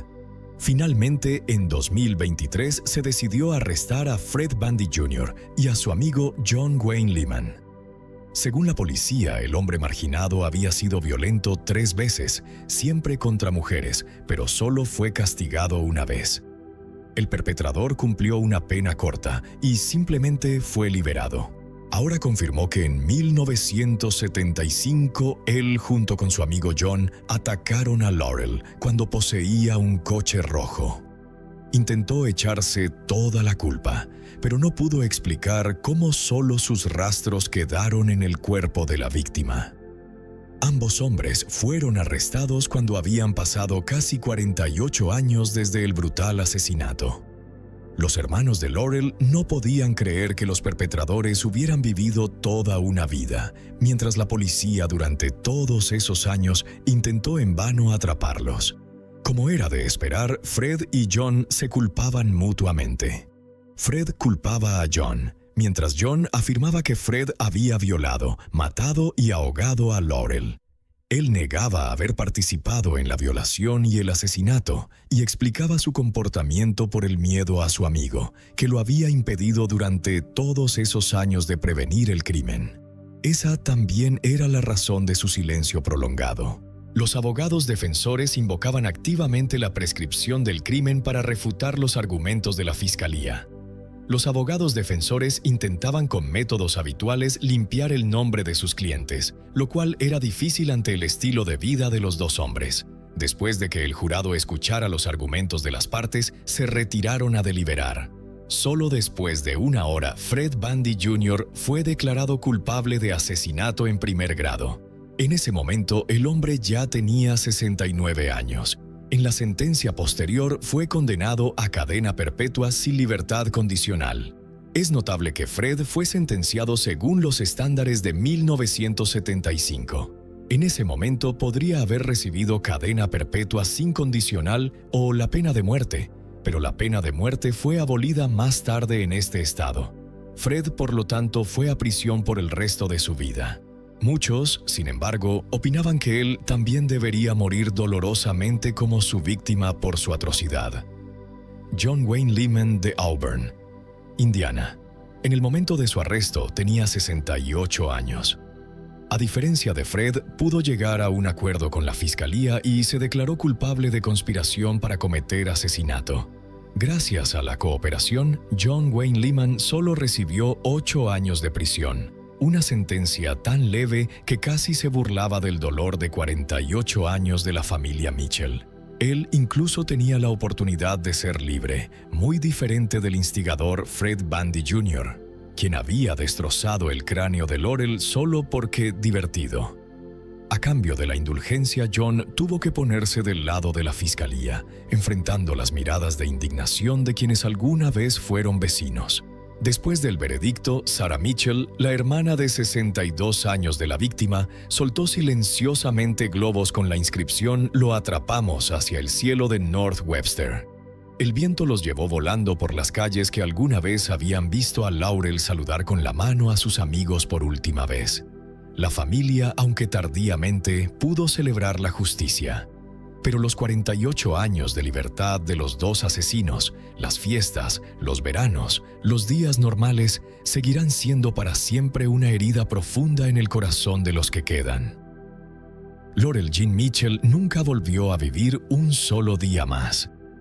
Finalmente, en 2023 se decidió arrestar a Fred Bundy Jr. y a su amigo John Wayne Lehman. Según la policía, el hombre marginado había sido violento 3 veces, siempre contra mujeres, pero solo fue castigado una vez. El perpetrador cumplió una pena corta y simplemente fue liberado. Ahora confirmó que en 1975 él junto con su amigo John atacaron a Laurel cuando poseía un coche rojo. Intentó echarse toda la culpa, pero no pudo explicar cómo solo sus rastros quedaron en el cuerpo de la víctima. Ambos hombres fueron arrestados cuando habían pasado casi 48 años desde el brutal asesinato. Los hermanos de Laurel no podían creer que los perpetradores hubieran vivido toda una vida, mientras la policía durante todos esos años intentó en vano atraparlos. Como era de esperar, Fred y John se culpaban mutuamente. Fred culpaba a John, mientras John afirmaba que Fred había violado, matado y ahogado a Laurel. Él negaba haber participado en la violación y el asesinato y explicaba su comportamiento por el miedo a su amigo, que lo había impedido durante todos esos años de prevenir el crimen. Esa también era la razón de su silencio prolongado. Los abogados defensores invocaban activamente la prescripción del crimen para refutar los argumentos de la fiscalía. Los abogados defensores intentaban con métodos habituales limpiar el nombre de sus clientes, lo cual era difícil ante el estilo de vida de los dos hombres. Después de que el jurado escuchara los argumentos de las partes, se retiraron a deliberar. Solo después de 1 hora, Fred Bundy Jr. fue declarado culpable de asesinato en primer grado. En ese momento, el hombre ya tenía 69 años. En la sentencia posterior fue condenado a cadena perpetua sin libertad condicional. Es notable que Fred fue sentenciado según los estándares de 1975. En ese momento podría haber recibido cadena perpetua sin condicional o la pena de muerte, pero la pena de muerte fue abolida más tarde en este estado. Fred, por lo tanto, fue a prisión por el resto de su vida. Muchos, sin embargo, opinaban que él también debería morir dolorosamente como su víctima por su atrocidad. John Wayne Lehman de Auburn, Indiana. En el momento de su arresto tenía 68 años. A diferencia de Fred, pudo llegar a un acuerdo con la fiscalía y se declaró culpable de conspiración para cometer asesinato. Gracias a la cooperación, John Wayne Lehman solo recibió 8 años de prisión, una sentencia tan leve que casi se burlaba del dolor de 48 años de la familia Mitchell. Él incluso tenía la oportunidad de ser libre, muy diferente del instigador Fred Bundy Jr., quien había destrozado el cráneo de Laurel solo porque divertido. A cambio de la indulgencia, John tuvo que ponerse del lado de la fiscalía, enfrentando las miradas de indignación de quienes alguna vez fueron vecinos. Después del veredicto, Sarah Mitchell, la hermana de 62 años de la víctima, soltó silenciosamente globos con la inscripción «Lo atrapamos» hacia el cielo de North Webster. El viento los llevó volando por las calles que alguna vez habían visto a Laurel saludar con la mano a sus amigos por última vez. La familia, aunque tardíamente, pudo celebrar la justicia. Pero los 48 años de libertad de los dos asesinos, las fiestas, los veranos, los días normales, seguirán siendo para siempre una herida profunda en el corazón de los que quedan. Laurel Jean Mitchell nunca volvió a vivir un solo día más.